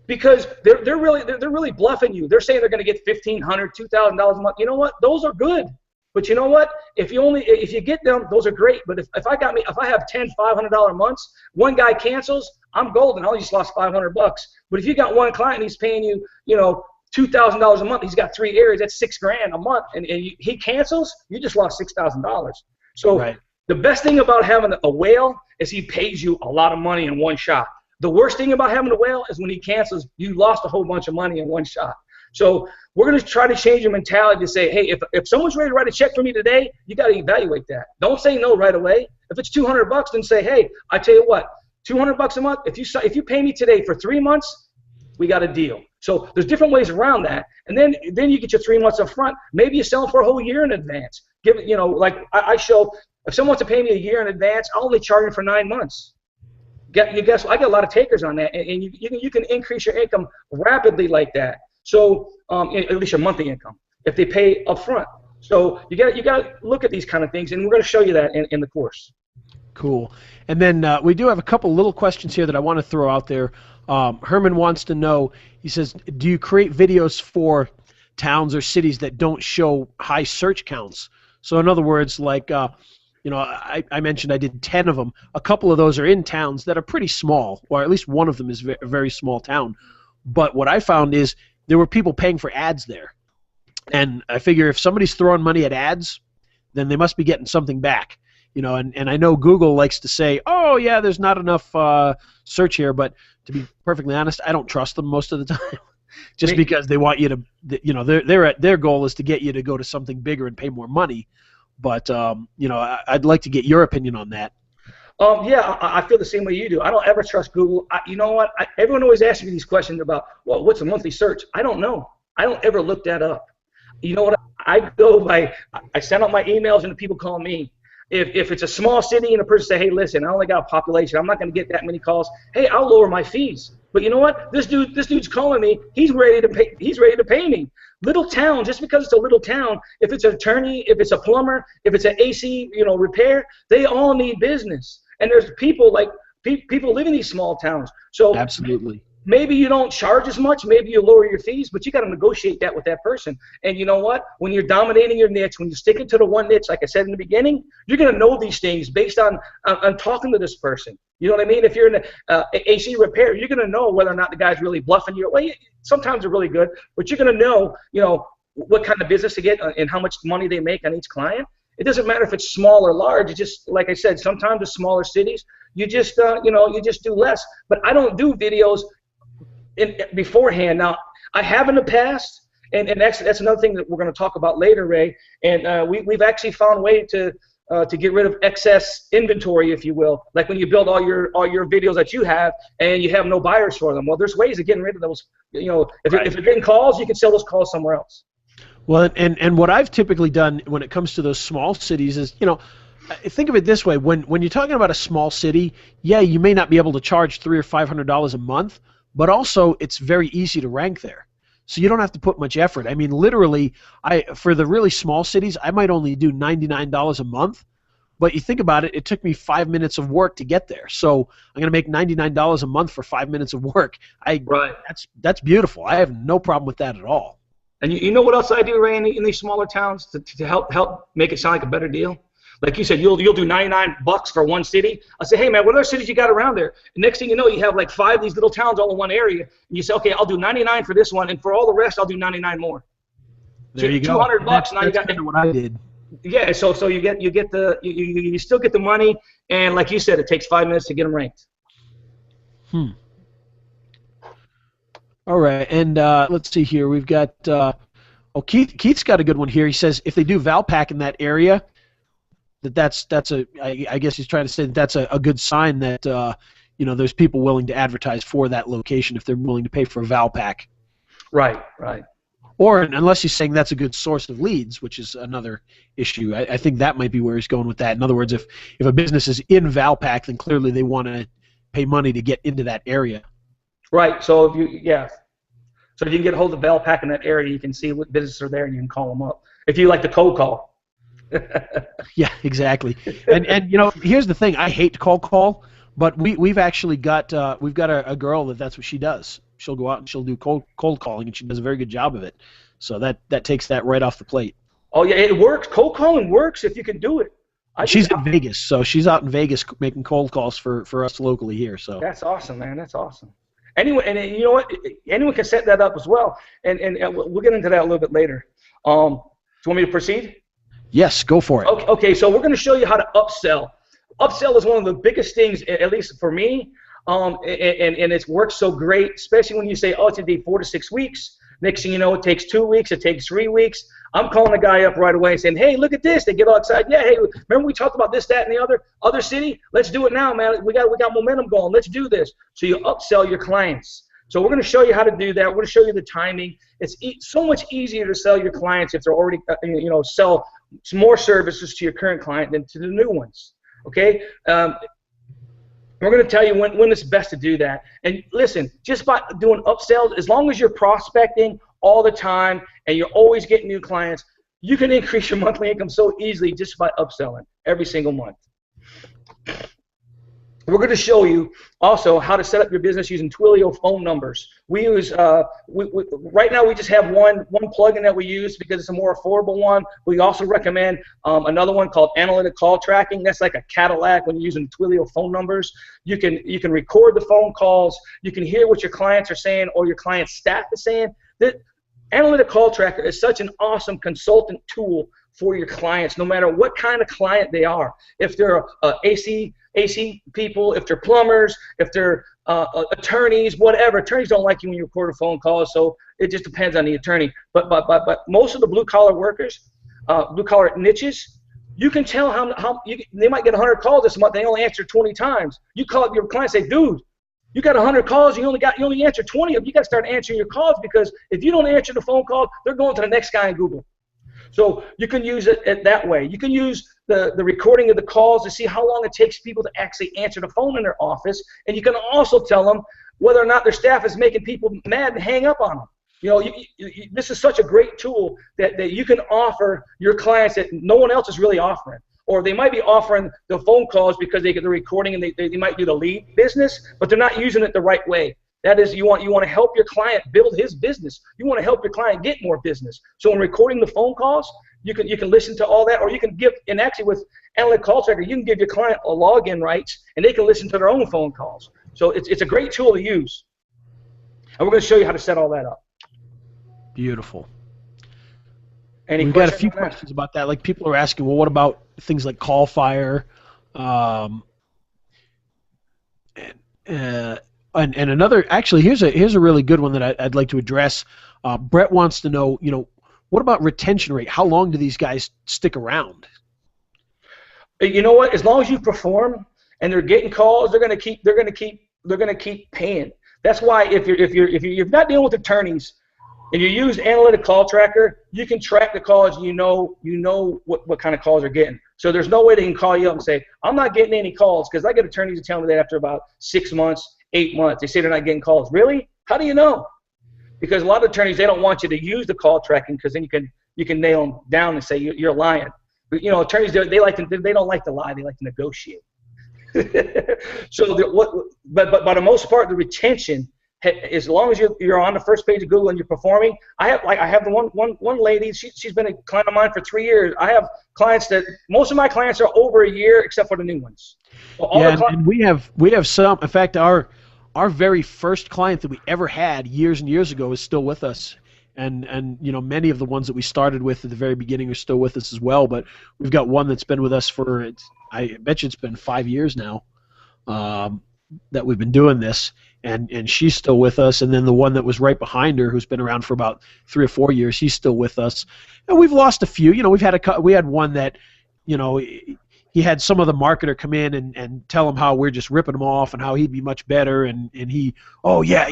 because they're really bluffing you. They're saying they're going to get $1,500, $2,000 a month. You know what? Those are good. But you know what? If you get them, those are great. But if I have 10 $500 months, one guy cancels, I'm golden. I just lost $500. But if you got one client and he's paying you, you know, $2,000 a month, he's got 3 areas, that's $6,000 a month, and he cancels, you just lost $6,000. So right. The best thing about having a whale is he pays you a lot of money in one shot. The worst thing about having a whale is when he cancels, you lost a whole bunch of money in one shot. So we're going to try to change your mentality to say, hey, if someone's ready to write a check for me today, you got to evaluate that. Don't say no right away. If it's $200, then say, hey, I tell you what, $200 a month. If you pay me today for 3 months, we got a deal. So there's different ways around that, and then you get your 3 months up front. Maybe you sell them for a whole year in advance. Give it, you know, like I show. If someone wants to pay me a year in advance, I'll only charge them for 9 months. I get a lot of takers on that, and you can increase your income rapidly like that. So at least your monthly income if they pay up front. So you got to look at these kind of things, and we're going to show you that in the course. Cool. And then we do have a couple little questions here that I want to throw out there. Herman wants to know, he says, do you create videos for towns or cities that don't show high search counts? So in other words, like, you know, I mentioned I did 10 of them. A couple of those are in towns that are pretty small, or at least one of them is a very small town. But what I found is there were people paying for ads there. And I figure if somebody's throwing money at ads, then they must be getting something back. You know, and I know Google likes to say, oh, yeah, there's not enough search here. But to be perfectly honest, I don't trust them most of the time. Just because they want you to, you know, their goal is to get you to go to something bigger and pay more money. But, you know, I'd like to get your opinion on that. Yeah, I feel the same way you do. I don't ever trust Google. You know what? Everyone always asks me these questions about, well, what's a monthly search? I don't know. I don't ever look that up. You know what? I send out my emails and the people call me. If it's a small city and a person say, hey, listen, I only got a population, I'm not going to get that many calls. Hey, I'll lower my fees. But you know what? This dude's calling me. He's ready to pay. He's ready to pay me. Little town, just because it's a little town, if it's an attorney, if it's a plumber, if it's an AC, you know, repair, they all need business. And there's people live in these small towns. So absolutely. Maybe you don't charge as much, maybe you lower your fees, but you got to negotiate that with that person. And you know what? When you're dominating your niche, when you're sticking to the one niche, like I said in the beginning, you're going to know these things based on talking to this person. You know what I mean? If you're in AC repair, you're going to know whether or not the guy's really bluffing you. Well, sometimes they're really good, but you're going to know, you know, what kind of business to get and how much money they make on each client. It doesn't matter if it's small or large. It just, like I said, sometimes the smaller cities, you just, you know, you just do less. But I don't do videos beforehand. Now, I have in the past, and that's another thing that we're going to talk about later, Ray. And we've actually found a way to get rid of excess inventory, if you will. Like when you build all your videos that you have and you have no buyers for them. Well, there's ways of getting rid of those. You know, if you're getting calls, you can sell those calls somewhere else. Well, and what I've typically done when it comes to those small cities is, you know, think of it this way: when you're talking about a small city, yeah, you may not be able to charge $300 or $500 a month, but also it's very easy to rank there. So you don't have to put much effort. I mean, literally, for the really small cities, I might only do $99 a month, but you think about it, it took me 5 minutes of work to get there. So I'm going to make $99 a month for 5 minutes of work. Right. That's beautiful. I have no problem with that at all. And you know what else I do, Ray, in these smaller towns to help make it sound like a better deal? Like you said, you'll do $99 for one city. I say, hey man, what other cities you got around there? And next thing you know, you have like 5 of these little towns all in one area. And you say, okay, I'll do 99 for this one, and for all the rest, I'll do 99 more. There you go. $200 now. You got kind of what I did. Yeah. So you still get the money, and like you said, it takes 5 minutes to get them ranked. All right, and let's see here. We've got Keith's got a good one here. He says if they do Valpak in that area, I guess he's trying to say that's a good sign that there's people willing to advertise for that location if they're willing to pay for a Valpak. Right. Or unless he's saying that's a good source of leads, which is another issue. I think that might be where he's going with that. In other words, if a business is in Valpak, then clearly they want to pay money to get into that area. Right. So if you can get a hold of Valpak in that area, you can see what businesses are there, and you can call them up if you like to cold call. Yeah, exactly. And here's the thing. I hate to cold call, but we've actually got a girl that's what she does. She'll go out and she'll do cold calling, and she does a very good job of it. So that takes that right off the plate. Oh yeah, it works. Cold calling works if you can do it. She's in Vegas, so she's out in Vegas making cold calls for us locally here. So that's awesome, man. That's awesome. Anyway, and you know what? Anyone can set that up as well, and we'll get into that a little bit later. Do you want me to proceed? Yes, go for it. Okay, so we're going to show you how to upsell. Upsell is one of the biggest things, at least for me, and it's worked so great, especially when you say, oh, it's going to be 4 to 6 weeks. Next thing you know, it takes 2 weeks, it takes 3 weeks. I'm calling the guy up right away saying, hey, look at this. They get all excited. Yeah, hey, remember we talked about this, that, and the other city? Let's do it now, man. We got momentum going. Let's do this. So you upsell your clients. So we're going to show you how to do that. We're going to show you the timing. It's so much easier to sell your clients if they're already, sell more services to your current client than to the new ones. Okay? We're going to tell you when it's best to do that. And listen, just by doing upsells, as long as you're prospecting all the time and you're always getting new clients, you can increase your monthly income so easily just by upselling every single month. We're going to show you also how to set up your business using Twilio phone numbers. We use right now we just have one plugin that we use because it's a more affordable one. We also recommend another one called Analytic Call Tracking. That's like a Cadillac when you're using Twilio phone numbers. You can record the phone calls. You can hear what your clients are saying or your client's staff is saying. That Analytic Call Tracker is such an awesome consultant tool for your clients, no matter what kind of client they are. If they're AC people, if they're plumbers, if they're attorneys, whatever. Attorneys don't like you when you record a phone call, so it just depends on the attorney. But most of the blue collar workers, blue collar niches, you can tell they might get 100 calls this month. They only answer 20 times. You call up your client and say, dude, you got 100 calls. You only answer 20 of them. You got to start answering your calls, because if you don't answer the phone call, they're going to the next guy in Google. So you can use it that way. You can use the recording of the calls to see how long it takes people to actually answer the phone in their office, and you can also tell them whether or not their staff is making people mad and hang up on them. This is such a great tool that you can offer your clients that no one else is really offering. Or they might be offering the phone calls because they get the recording and they might do the lead business, but they're not using it the right way. That is, you want to help your client build his business. You want to help your client get more business. So in recording the phone calls, you can listen to all that, or you can give, and actually with Analytic Call Tracker, you can give your client a login rights, and they can listen to their own phone calls. So it's a great tool to use. And we're going to show you how to set all that up. Beautiful. We've got a few questions about that. Like, people are asking, well, what about things like CallFire? And another, actually, here's a really good one that I'd like to address. Brett wants to know, what about retention rate? How long do these guys stick around? You know what? As long as you perform and they're getting calls, they're going to keep paying. That's why if you're not dealing with attorneys and you use Analytic Call Tracker, you can track the calls. You know what kind of calls they're getting. So there's no way they can call you up and say, I'm not getting any calls, because I get attorneys to tell me that after about 6 months, 8 months. They say they're not getting calls. Really? How do you know? Because a lot of attorneys, they don't want you to use the call tracking, because then you can nail them down and say you're lying. But attorneys, they don't like to lie. They like to negotiate. So but by the most part, the retention as long as you're on the first page of Google and you're performing. I have the one lady. She's been a client of mine for 3 years. I have clients that most of my clients are over a year, except for the new ones. So and we have some. In fact, our very first client that we ever had years and years ago is still with us. And you know, many of the ones that we started with at the very beginning are still with us as well. But we've got one that's been with us for, I bet you it's been 5 years now that we've been doing this, and she's still with us. And then the one that was right behind her, who's been around for about 3 or 4 years, he's still with us. And we've lost a few. You know, we had one that, you know, he had some other marketer come in and tell him how we're just ripping him off and how he'd be much better, and he, oh yeah,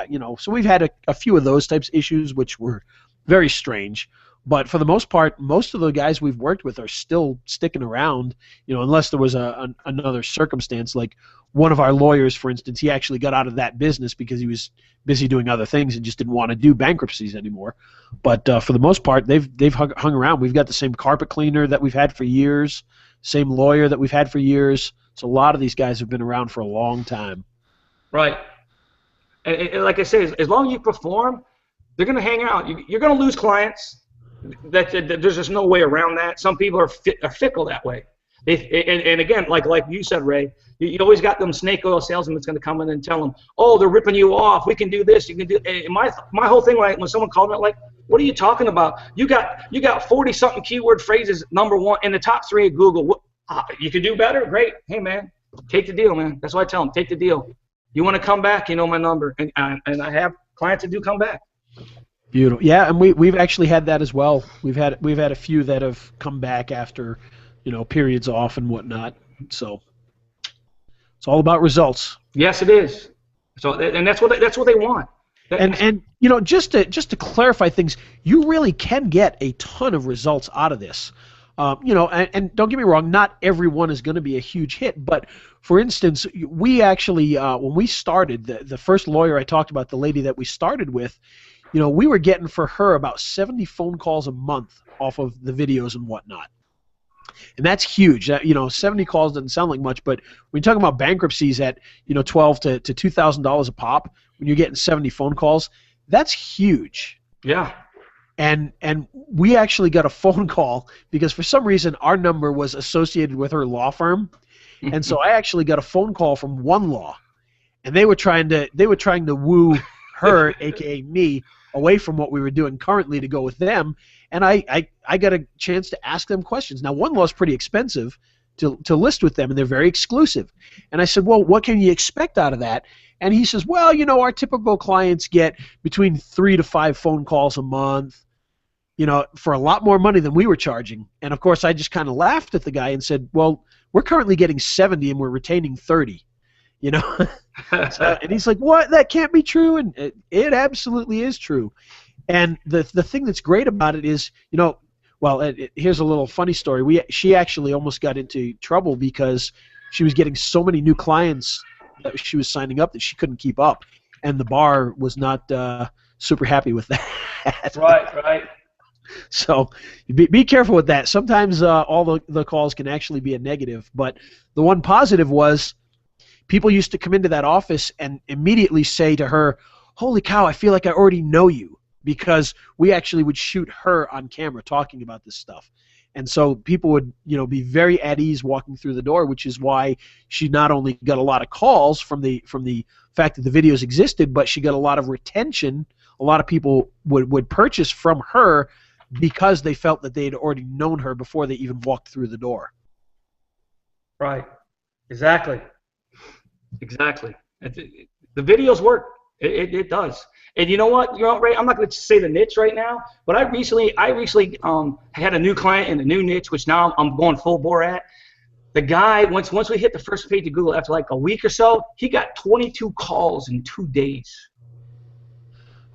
you know. So we've had a few of those types of issues, which were very strange. But for the most part, most of the guys we've worked with are still sticking around, you know, unless there was another circumstance. Like one of our lawyers, for instance, he actually got out of that business because he was busy doing other things and just didn't want to do bankruptcies anymore. But for the most part, they've hung around. We've got the same carpet cleaner that we've had for years, same lawyer that we've had for years. So a lot of these guys have been around for a long time. Right. And like I say, as long as you perform, they're going to hang out. You're going to lose clients. There's just no way around that. Some people are fickle that way. And again, like you said, Ray, you always got them snake oil salesmen that's going to come in and tell them, oh, they're ripping you off. We can do this. You can do. And my whole thing, like when someone called me, like, what are you talking about? You got 40 something keyword phrases, #1 in the top 3 of Google. You can do better. Great. Hey man, take the deal, man. That's what I tell them. Take the deal. You want to come back? You know my number. And I have clients that do come back. Beautiful. Yeah, and we've actually had that as well. We've had a few that have come back after, you know, periods off and whatnot. So it's all about results. Yes, it is. So and that's what they want. And you know, just to clarify things, you really can get a ton of results out of this. You know, and don't get me wrong, not everyone is going to be a huge hit. But for instance, we actually when we started, the first lawyer I talked about, the lady that we started with, you know, we were getting for her about 70 phone calls a month off of the videos and whatnot. And that's huge. You know, 70 calls doesn't sound like much, but when you're talking about bankruptcies at, you know, $12 to $2,000 a pop, when you're getting 70 phone calls, that's huge. Yeah. And we actually got a phone call because for some reason our number was associated with her law firm, and so I actually got a phone call from One Law, and they were trying to woo her, aka me, away from what we were doing currently to go with them. And I got a chance to ask them questions. Now, One Law is pretty expensive to list with them, and they're very exclusive. And I said, well, what can you expect out of that? And he says, well, you know, our typical clients get between 3 to 5 phone calls a month, you know, for a lot more money than we were charging. And, of course, I just kind of laughed at the guy and said, well, we're currently getting 70 and we're retaining 30, you know. And he's like, what? That can't be true. And it absolutely is true. And the thing that's great about it is, you know, well, here's a little funny story. She actually almost got into trouble because she was getting so many new clients that she was signing up that she couldn't keep up. And the bar was not super happy with that. Right. So be careful with that. Sometimes all the calls can actually be a negative. But the one positive was people used to come into that office and immediately say to her, holy cow, I feel like I already know you, because we actually would shoot her on camera talking about this stuff. And so people would, you know, be very at ease walking through the door, which is why she not only got a lot of calls from the fact that the videos existed, but she got a lot of retention. A lot of people would purchase from her because they felt that they had already known her before they even walked through the door. Right. Exactly. The videos work. It does. And you know what, Ray? I'm not going to say the niche right now, but I recently had a new client in a new niche, which now I'm going full bore at. The guy, once we hit the first page of Google, after like a week or so, he got 22 calls in 2 days.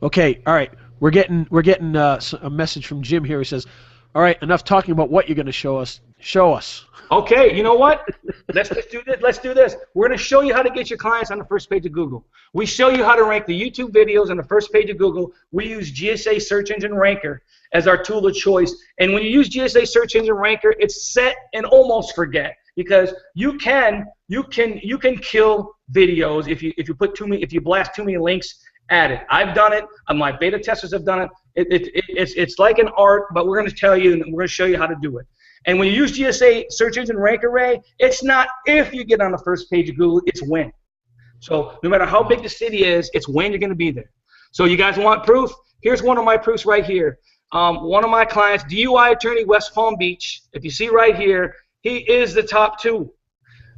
Okay, all right. We're getting a message from Jim here. He says, all right, enough talking about what you're going to show us. Show us. Okay, you know what? Let's do this. We're going to show you how to get your clients on the first page of Google. We show you how to rank the YouTube videos on the first page of Google. We use GSA Search Engine Ranker as our tool of choice. And when you use GSA Search Engine Ranker, it's set and almost forget, because you can kill videos if you blast too many links add it. I've done it. My beta testers have done it. It's like an art, but we're going to tell you and we're going to show you how to do it. And when you use GSA search engine rank array, it's not if you get on the first page of Google, it's when. So no matter how big the city is, it's when you're going to be there. So you guys want proof? Here's one of my proofs right here. One of my clients, DUI attorney, West Palm Beach. If you see right here, he is the top 2.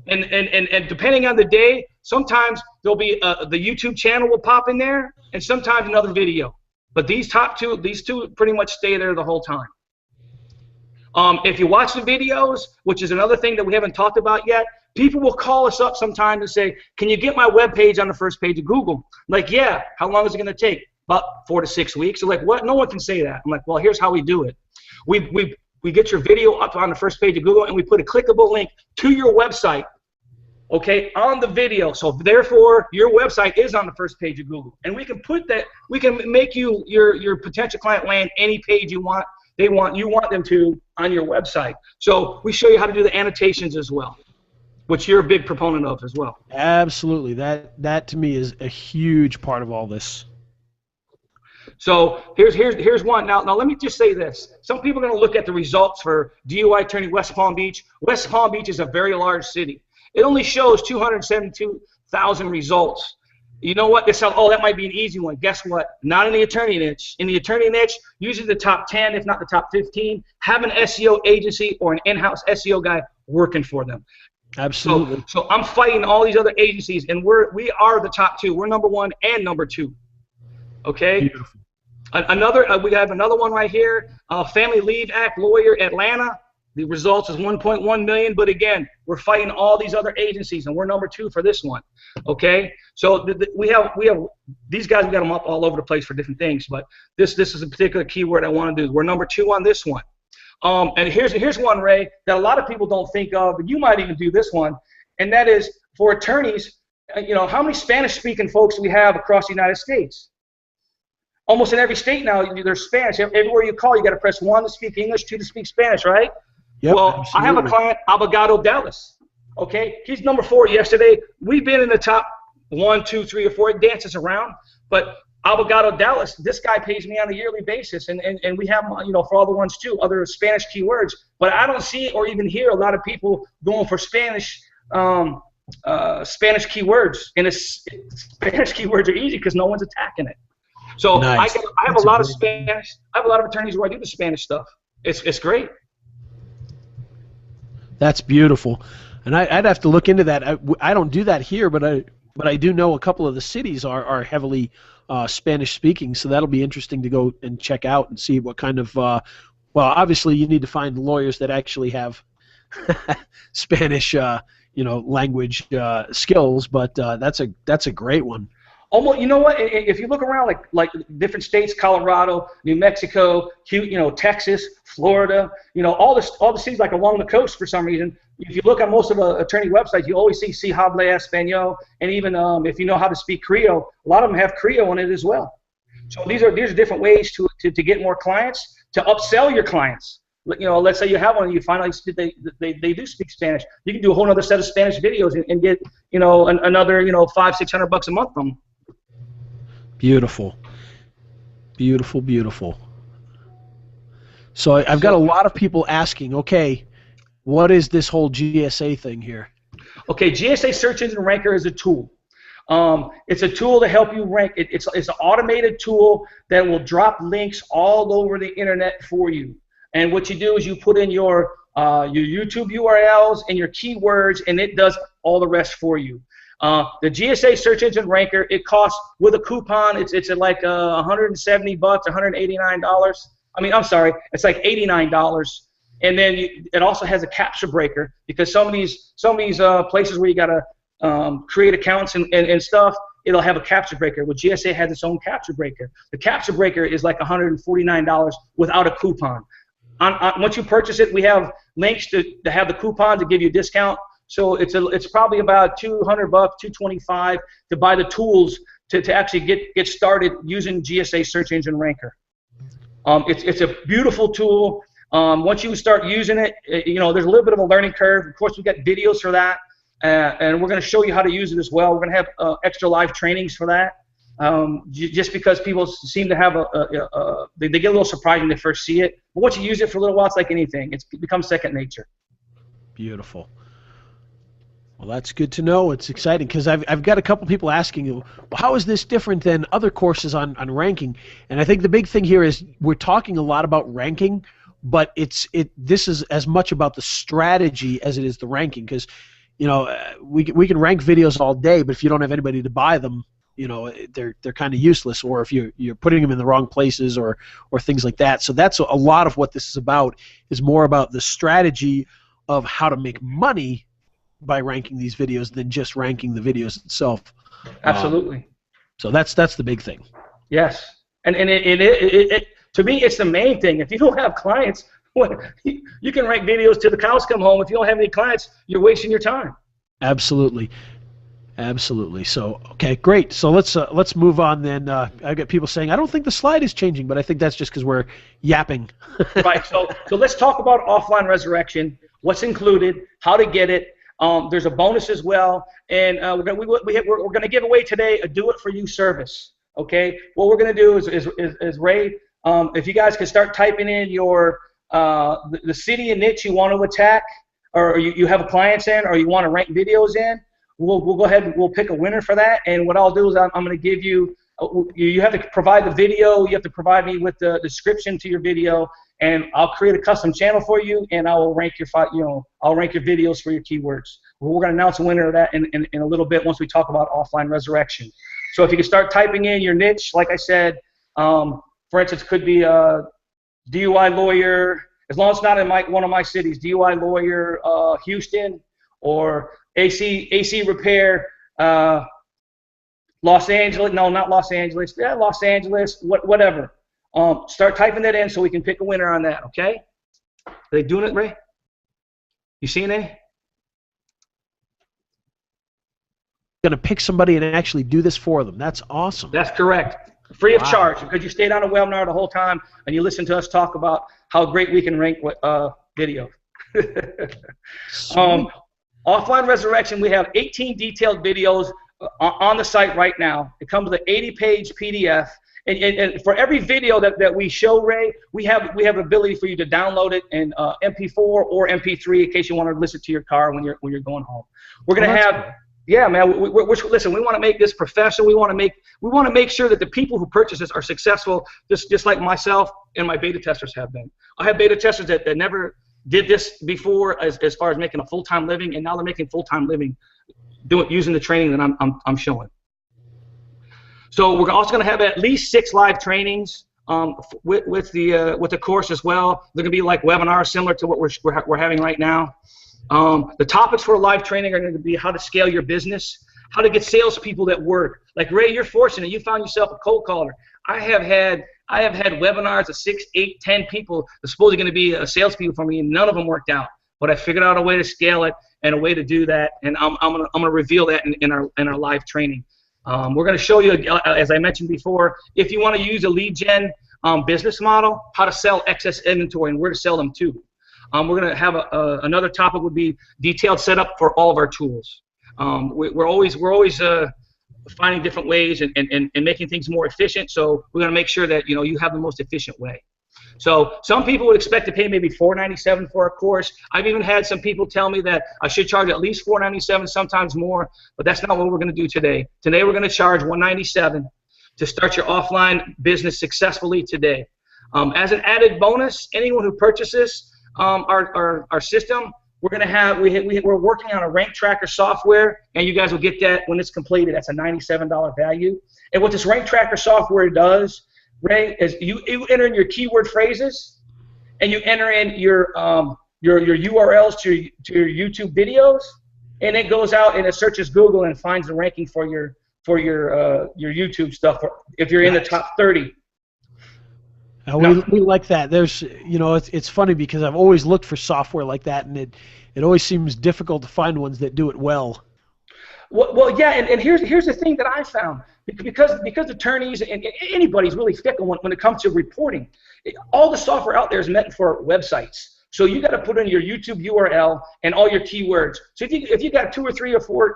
And depending on the day, sometimes there'll be the YouTube channel will pop in there, and sometimes another video. But these two pretty much stay there the whole time. If you watch the videos, which is another thing that we haven't talked about yet, people will call us up sometimes and say, can you get my web page on the first page of Google? Like, yeah. How long is it going to take? About 4 to 6 weeks. They're like, what? No one can say that. I'm like, well, here's how we do it. We get your video up on the first page of Google, and we put a clickable link to your website, okay, on the video. So therefore, your website is on the first page of Google, and we can put that. We can make your potential client land any page you want. You want them to on your website. So we show you how to do the annotations as well, which you're a big proponent of as well. Absolutely. That to me is a huge part of all this. So here's one. Now let me just say this. Some people are going to look at the results for DUI attorney West Palm Beach. West Palm Beach is a very large city. It only shows 272,000 results. You know what? They say, oh, that might be an easy one. Guess what? Not in the attorney niche. In the attorney niche, usually the top 10, if not the top 15, have an SEO agency or an in-house SEO guy working for them. Absolutely. So I'm fighting all these other agencies, and we are the top 2. We're number 1 and number 2. Okay. Beautiful. We have another one right here. Family Leave Act lawyer, Atlanta. The results is 1.1 million, but again, we're fighting all these other agencies, and we're number 2 for this one. Okay, so we have these guys. We got them up all over the place for different things, but this is a particular keyword I want to do. We're number 2 on this one. And here's one, Ray, that a lot of people don't think of, and you might even do this one, and that is for attorneys. You know, how many Spanish-speaking folks do we have across the United States? Almost in every state now, there's Spanish. Everywhere you call, you got to press 1 to speak English, 2 to speak Spanish, right? Yep, well, absolutely. I have a client, Abogado Dallas. Okay, he's number 4 yesterday. We've been in the top 1, 2, 3, or 4. It dances around, but Abogado Dallas, this guy pays me on a yearly basis, and we have, you know, for all the ones too, other Spanish keywords. But I don't see or even hear a lot of people going for Spanish keywords, and Spanish keywords are easy because no one's attacking it. So nice. I have a lot of Spanish. I have a lot of attorneys where I do the Spanish stuff. It's great. That's beautiful, and I'd have to look into that. I don't do that here, but I do know a couple of the cities are heavily Spanish speaking, so that'll be interesting to go and check out and see what kind of. Well, obviously you need to find lawyers that actually have Spanish, language skills, but that's a great one. Almost, you know what? If you look around, like different states, Colorado, New Mexico, Texas, Florida, all the cities like along the coast for some reason. If you look on most of the attorney websites, you always see habla español, and even if you know how to speak Creole, a lot of them have Creole in it as well. So these are different ways to get more clients, to upsell your clients. Let's say you have one and you find out they do speak Spanish. You can do a whole other set of Spanish videos and get another $500-600 a month from them. Beautiful, beautiful, beautiful. So I've got a lot of people asking, okay, what is this whole GSA thing here? Okay, GSA Search Engine Ranker is a tool. It's a tool to help you rank. It's an automated tool that will drop links all over the internet for you. And what you do is you put in your YouTube URLs and your keywords, and it does all the rest for you. The GSA Search Engine Ranker, it costs, with a coupon, it's like $170, $189. I mean, I'm sorry, it's like $89. And then it also has a capture breaker, because some of these places where you gotta create accounts and stuff, it'll have a capture breaker. Well, GSA has its own capture breaker. The capture breaker is like $149 without a coupon. Once you purchase it, we have links to have the coupon to give you a discount. So it's probably about $200, $225 to buy the tools to actually get started using GSA Search Engine Ranker. It's a beautiful tool. Once you start using it, there's a little bit of a learning curve. Of course, we've got videos for that, and we're going to show you how to use it as well. We're going to have extra live trainings for that. just because people seem to have they get a little surprised when they first see it. But once you use it for a little while, it's like anything. It becomes second nature. Beautiful. Well, that's good to know. It's exciting because I've got a couple people asking, well, how is this different than other courses on ranking? And I think the big thing here is we're talking a lot about ranking, but this is as much about the strategy as it is the ranking, because we can rank videos all day, but if you don't have anybody to buy them, they're kind of useless, or if you're putting them in the wrong places or things like that. So that's a lot of what this is about, is more about the strategy of how to make money by ranking these videos than just ranking the videos itself. Absolutely. So that's the big thing. Yes, and it to me, it's the main thing. If you don't have clients, you can rank videos till the cows come home. If you don't have any clients, you're wasting your time. Absolutely. Absolutely. So, okay, great. So let's move on then. I've got people saying, I don't think the slide is changing, but I think that's just because we're yapping. Right. So let's talk about offline resurrection, what's included, how to get it. There's a bonus as well, and we're gonna give away today a do-it-for-you service. Okay. What we're gonna do is Ray, if you guys can start typing in your the city and niche you want to attack, or you have a clients in, or you want to rank videos in. We'll go ahead and we'll pick a winner for that. And what I'll do is I'm going to give you, you have to provide the video, you have to provide me with the description to your video, and I'll create a custom channel for you, and I will rank I'll rank your videos for your keywords. We're going to announce a winner of that in a little bit once we talk about offline resurrection. So if you can start typing in your niche, like I said, for instance, could be a DUI lawyer, as long as it's not in one of my cities, DUI lawyer, Houston, or AC repair, Los Angeles. No, not Los Angeles. Yeah, Los Angeles. Whatever. Start typing that in so we can pick a winner on that. Okay? Are they doing it, Ray? You seeing any? Going to pick somebody and actually do this for them. That's awesome. That's correct. Free of charge, because you stayed on a webinar the whole time and you listened to us talk about how great we can rank video. Offline resurrection, we have 18 detailed videos on the site right now. It comes with an 80-page PDF, and for every video that we show, Ray, we have the ability for you to download it in MP4 or MP3 in case you want to listen to your car when you're going home. We're gonna have. Cool. Yeah, man. Listen, we want to make this professional. We want to make sure that the people who purchase this are successful, just like myself and my beta testers have been. I have beta testers that never did this before, as far as making a full-time living, and now they're making full-time living using the training that I'm showing. So we're also going to have at least 6 live trainings with the course as well. They're going to be like webinars similar to what we're having right now. The topics for live training are going to be how to scale your business, how to get salespeople that work. Like Ray, you're fortunate. You found yourself a cold caller. I have had webinars of 6, 8, 10 people that's supposed to going to be salespeople for me, and none of them worked out. But I figured out a way to scale it and a way to do that, and I'm gonna reveal that in our live training. We're going to show you, as I mentioned before, if you want to use a lead gen business model, how to sell excess inventory and where to sell them to. We're going to have another topic would be detailed setup for all of our tools. We're always finding different ways and making things more efficient. So we're going to make sure that you have the most efficient way. So some people would expect to pay maybe $497 for a course. I've even had some people tell me that I should charge at least $497, sometimes more. But that's not what we're going to do today. Today we're going to charge $197 to start your offline business successfully today. As an added bonus, anyone who purchases our system, we're working on a rank tracker software, and you guys will get that when it's completed. That's a $97 value. And what this rank tracker software does, Ray, is you enter in your keyword phrases, and you enter in your URLs to your YouTube videos, and it goes out and it searches Google and finds the ranking for your YouTube stuff if you're in the top 30. We like that. There's, it's funny because I've always looked for software like that, and it always seems difficult to find ones that do it well. Well, yeah, and here's the thing that I found, because attorneys and anybody's really fickle when it comes to reporting. All the software out there is meant for websites, so you got to put in your YouTube URL and all your keywords. So if you got 2 or 3 or 4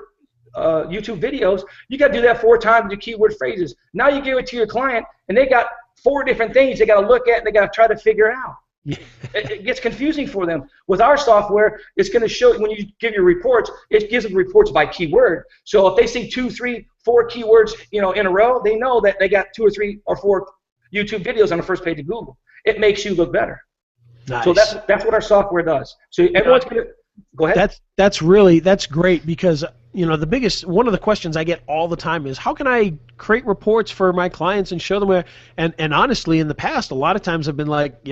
YouTube videos, you got to do that 4 times your keyword phrases. Now you give it to your client, and they got 4 different things they got to look at and they got to try to figure out. It gets confusing for them. With our software, it's going to show, when you give your reports, it gives them reports by keyword. So if they see 2, 3, 4 keywords, in a row, they know that they got 2 or 3 or 4 YouTube videos on the first page of Google. It makes you look better. Nice. So that's what our software does. So everyone's going to go ahead. That's great, because one of the questions I get all the time is, how can I create reports for my clients and show them where, and honestly, in the past, a lot of times I've been like,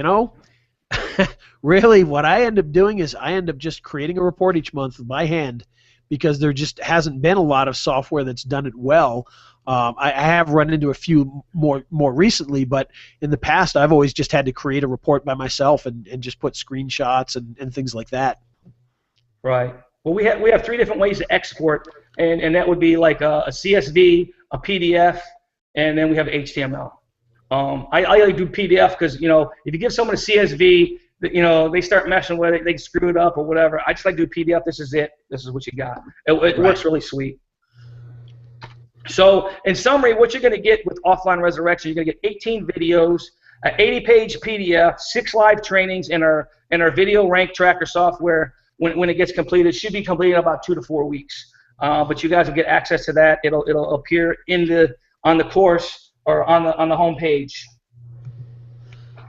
really, what I end up doing is I end up just creating a report each month by hand, because there just hasn't been a lot of software that's done it well. I have run into a few more recently, but in the past I've always just had to create a report by myself and just put screenshots and things like that. Right. Well, we have 3 different ways to export, and that would be like a CSV, a PDF, and then we have HTML. I like do PDF because, if you give someone a CSV, they start messing with it, they screw it up or whatever. I just like to do PDF. This is it. This is what you got. It works really sweet. So, in summary, what you're going to get with Offline Resurrection, you're going to get 18 videos, an 80-page PDF, 6 live trainings, and our video rank tracker software. When it gets completed, it should be completed in about 2 to 4 weeks. But you guys will get access to that. It'll appear on the course or on the home page.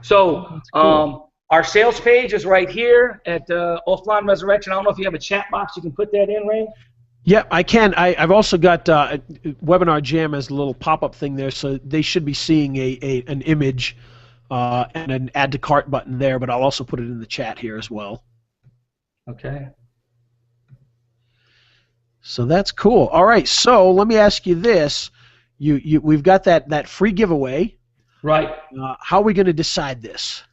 So cool. Our sales page is right here at Offline Resurrection. I don't know if you have a chat box you can put that in, Ray. Yeah, I can. I've also got Webinar Jam as a little pop-up thing there, so they should be seeing an image and an add to cart button there, but I'll also put it in the chat here as well. Okay. So that's cool. All right, so let me ask you this. We've got that free giveaway. Right. How are we going to decide this?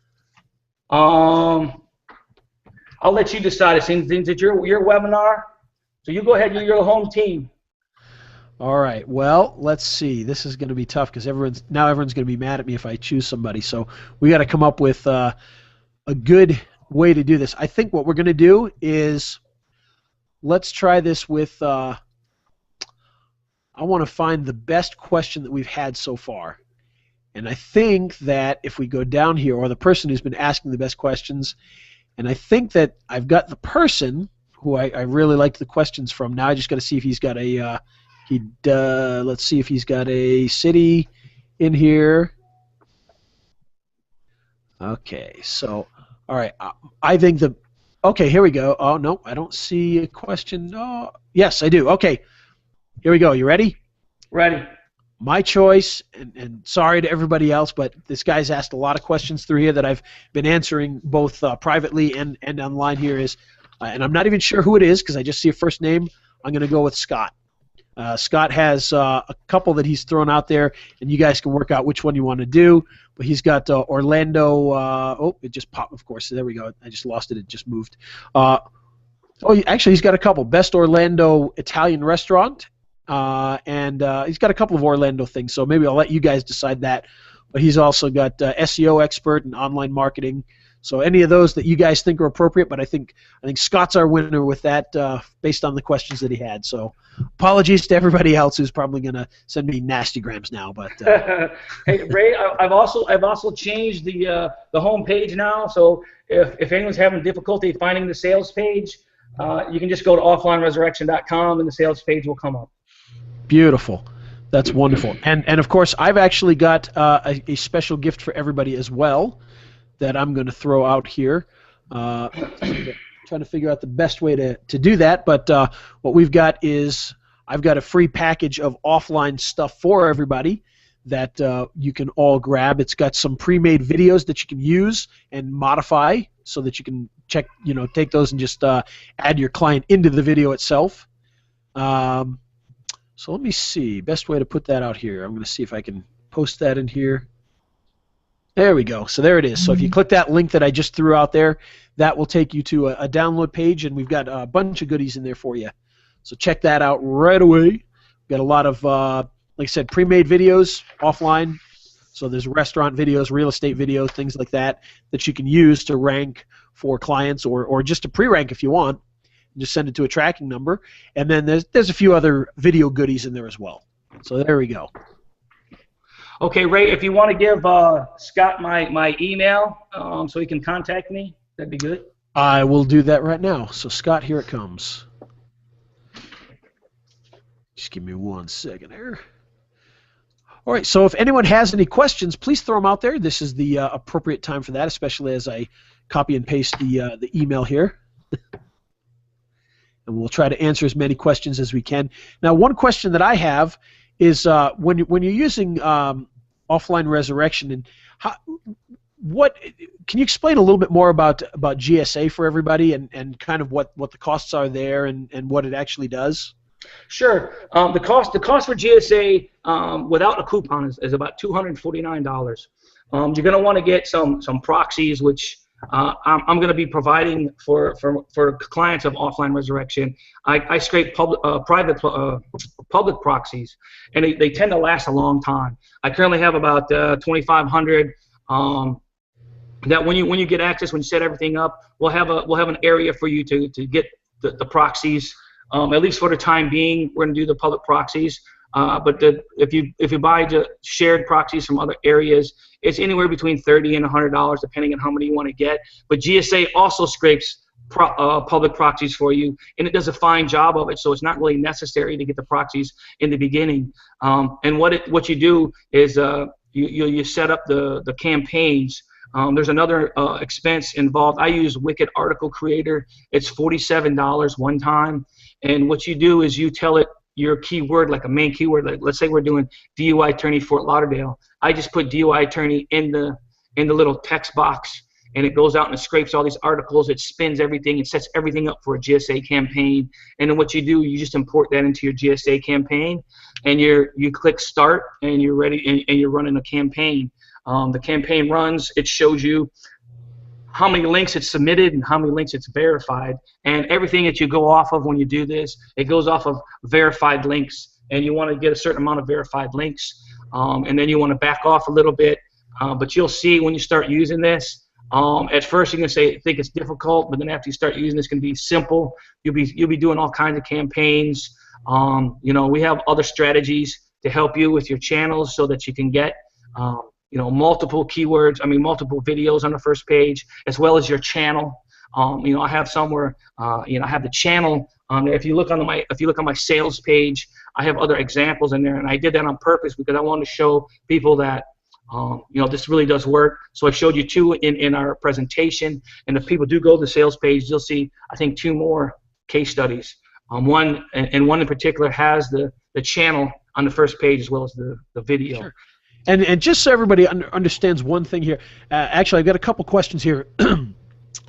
I'll let you decide it. Since it's your webinar, so you go ahead. You're your home team. All right. Well, let's see. This is going to be tough because everyone's going to be mad at me if I choose somebody. So we got to come up with a good way to do this. I think what we're going to do is let's try this with. I want to find the best question that we've had so far. And I think that if we go down here, or the person who's been asking the best questions, and I think that I've got the person who I really liked the questions from. Now I just got to see if he's got a, let's see if he's got a city in here. Okay, so, all right, I think okay, here we go. Oh, no, I don't see a question. Oh, yes, I do. Okay, here we go. You ready? Ready. My choice, and sorry to everybody else, but this guy's asked a lot of questions through here that I've been answering both privately and online here is, and I'm not even sure who it is because I just see a first name. I'm going to go with Scott. Scott has a couple that he's thrown out there, and you guys can work out which one you want to do. But he's got Orlando. Oh, it just popped, of course. There we go. I just lost it. It just moved. Actually, he's got a couple. Best Orlando Italian restaurant. And he's got a couple of Orlando things, so maybe I'll let you guys decide that. But he's also got SEO expert and online marketing. So any of those that you guys think are appropriate, but I think Scott's our winner with that based on the questions that he had. So apologies to everybody else who's probably going to send me nasty grams now. But hey, Ray, I've also changed the home page now. So if anyone's having difficulty finding the sales page, you can just go to offlineresurrection.com and the sales page will come up. Beautiful. That's wonderful. And of course, I've actually got a special gift for everybody as well that I'm going to throw out here. Trying to figure out the best way to do that. But what we've got is I've got a free package of offline stuff for everybody that you can all grab. It's got some pre-made videos that you can use and modify so that you can check, take those and just add your client into the video itself. So let me see. Best way to put that out here. I'm going to see if I can post that in here. There we go. So there it is. So if you click that link that I just threw out there, that will take you to a download page, and we've got a bunch of goodies in there for you. So check that out right away. We've got a lot of, like I said, pre-made videos offline. So there's restaurant videos, real estate videos, things like that you can use to rank for clients or just to pre-rank if you want. Just send it to a tracking number, and then there's a few other video goodies in there as well. So there we go. Okay, Ray, if you want to give Scott my email so he can contact me, that'd be good. I will do that right now. So Scott, here it comes. Just give me 1 second here. All right, so if anyone has any questions, please throw them out there. This is the appropriate time for that, especially as I copy and paste the email here. And we'll try to answer as many questions as we can. Now, one question that I have is when you're using offline resurrection, and what can you explain a little bit more about GSA for everybody, and kind of what the costs are there, and what it actually does? Sure. The cost for GSA without a coupon is about $249. You're going to want to get some proxies, which I'm going to be providing for clients of offline resurrection. I scrape private public proxies, and they tend to last a long time. I currently have about 2,500. That when you get access, when you set everything up, we'll have an area for you to get the proxies. At least for the time being, we're going to do the public proxies. But if you buy shared proxies from other areas, it's anywhere between $30 and $100, depending on how many you want to get. But GSA also scrapes public proxies for you, and it does a fine job of it. So it's not really necessary to get the proxies in the beginning. And what you do is you set up the campaigns. There's another expense involved. I use Wicked Article Creator. It's $47 one time. And what you do is you tell it your keyword, like a main keyword. Like, let's say we're doing DUI attorney Fort Lauderdale. I just put DUI attorney in the little text box, and it goes out and it scrapes all these articles. It spins everything. It sets everything up for a GSA campaign. And then what you do, you just import that into your GSA campaign, and you click start, and you're ready, and you're running a campaign. The campaign runs. It shows you how many links it's submitted and how many links it's verified, and everything that you go off of when you do this, it goes off of verified links, and you want to get a certain amount of verified links, and then you want to back off a little bit, but you'll see when you start using this, at first you're going to think it's difficult, but then after you start using this, it's going to be simple. You'll be doing all kinds of campaigns. We have other strategies to help you with your channels so that you can get multiple keywords, multiple videos on the first page, as well as your channel. I have somewhere, I have the channel on there. If you look on my sales page, I have other examples in there, and I did that on purpose because I wanted to show people that, this really does work. So I showed you two in our presentation, and if people do go to the sales page, you'll see, I think, 2 more case studies. One in particular has the channel on the first page as well as the video. Sure. And just so everybody understands one thing here, actually I've got a couple questions here.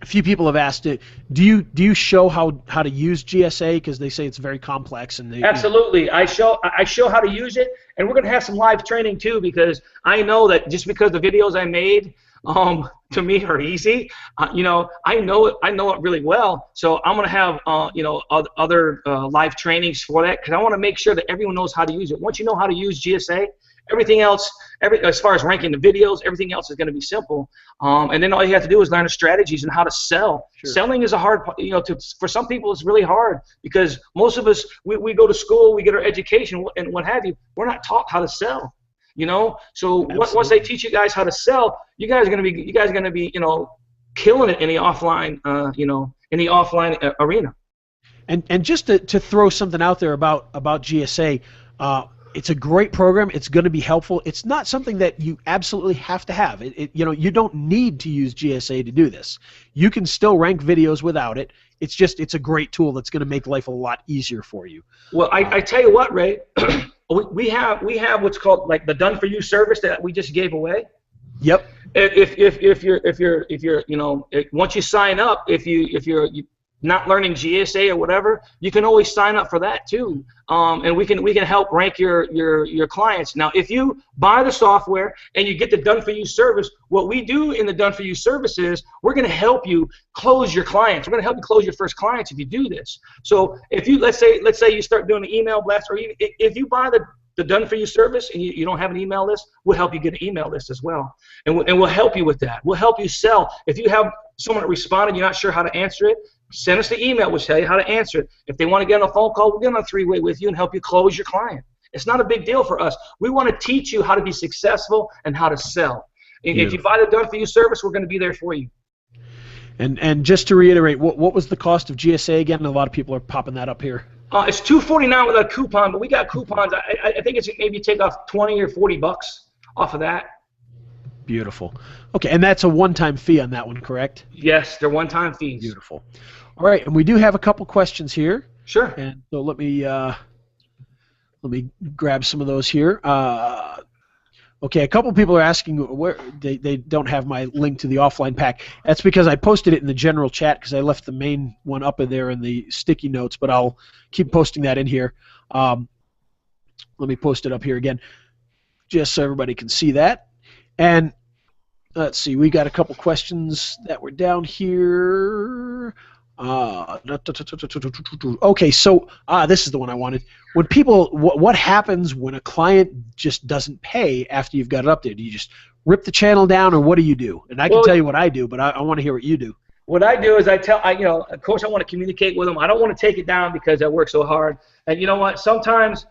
A few people have asked it. Do you show how to use GSA, because they say it's very complex? And absolutely, I show how to use it, and we're going to have some live training too, because I know that just because the videos I made to me are easy, I know it really well. So I'm going to have other live trainings for that, because I want to make sure that everyone knows how to use it. Once you know how to use GSA, everything else, as far as ranking the videos, everything else is going to be simple. And then all you have to do is learn the strategies and how to sell. Sure. Selling is a hard, for some people it's really hard, because most of us, we go to school, we get our education and what have you. We're not taught how to sell. So once they teach you guys how to sell, you guys are going to be killing it in the offline, arena. And just to throw something out there about GSA. It's a great program. It's going to be helpful. It's not something that you absolutely have to have. You don't need to use GSA to do this. You can still rank videos without it. It's a great tool that's going to make life a lot easier for you. Well, I tell you what, Ray, we have what's called like the Done For You service that we just gave away. Yep. If you're once you sign up, if you're not learning GSA or whatever, you can always sign up for that too, and we can help rank your clients. Now, if you buy the software and you get the Done For You service, what we do in the Done For You service is we're going to help you close your clients. We're going to help you close your first clients if you do this. So if you let's say you start doing an email blast, or if you buy the Done For You service and you don't have an email list, we'll help you get an email list as well, and we'll help you with that. We'll help you sell. If you have someone that responded, you're not sure how to answer it, Send us the email. We'll tell you how to answer it. If they want to get on a phone call, we'll get on a three-way with you and help you close your client. It's not a big deal for us. We want to teach you how to be successful and how to sell. If you buy the done-for-you service, we're going to be there for you. And just to reiterate, what was the cost of GSA again? A lot of people are popping that up here. It's $249 with a coupon, but we got coupons. I think it's maybe take off 20 or 40 bucks off of that. Beautiful. Okay, and that's a one-time fee on that one, correct? Yes, they're one-time fees. Beautiful. All right, and we do have a couple questions here. Sure. And so let me grab some of those here. Okay, a couple people are asking where they don't have my link to the offline pack. That's because I posted it in the general chat because I left the main one up in there in the sticky notes, but I'll keep posting that in here. Let me post it up here again just so everybody can see that. And let's see, we got a couple questions that were down here. Okay, so this is the one I wanted. When people, what happens when a client just doesn't pay after you've got it updated? Do you just rip the channel down, or what do you do? And I can tell you what I do, but I want to hear what you do. What I do is of course I want to communicate with them. I don't want to take it down because I work so hard. And you know what? Sometimes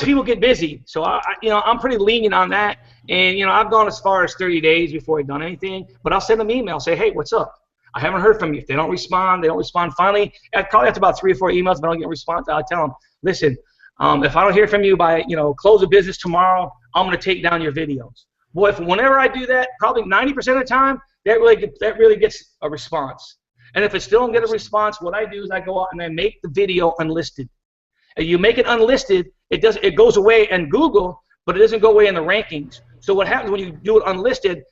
people get busy, so I'm pretty lenient on that. And I've gone as far as 30 days before I've done anything. But I'll send them an email, say, hey, what's up? I haven't heard from you. If they don't respond, they don't respond. Finally, probably after about 3 or 4 emails, if I don't get a response, I'll tell them, listen, if I don't hear from you by close of business tomorrow, I'm going to take down your videos. Boy, whenever I do that, probably 90% of the time, that really gets a response. And if it still don't get a response, what I do is I go out and I make the video unlisted. And you make it unlisted, it goes away in Google, but it doesn't go away in the rankings. So what happens when you do it unlisted?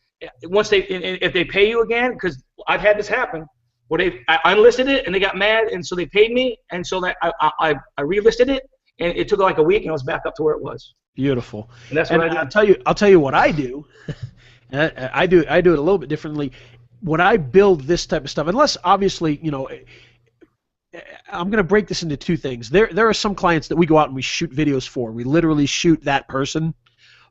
If they pay you again, because I've had this happen, where I unlisted it and they got mad, and so they paid me, and so that I relisted it, and it took like a week, and it was back up to where it was. Beautiful. And that's what I do. I'll tell you what I do. I do it a little bit differently. When I build this type of stuff, unless obviously I'm going to break this into two things. There are some clients that we go out and we shoot videos for. We literally shoot that person.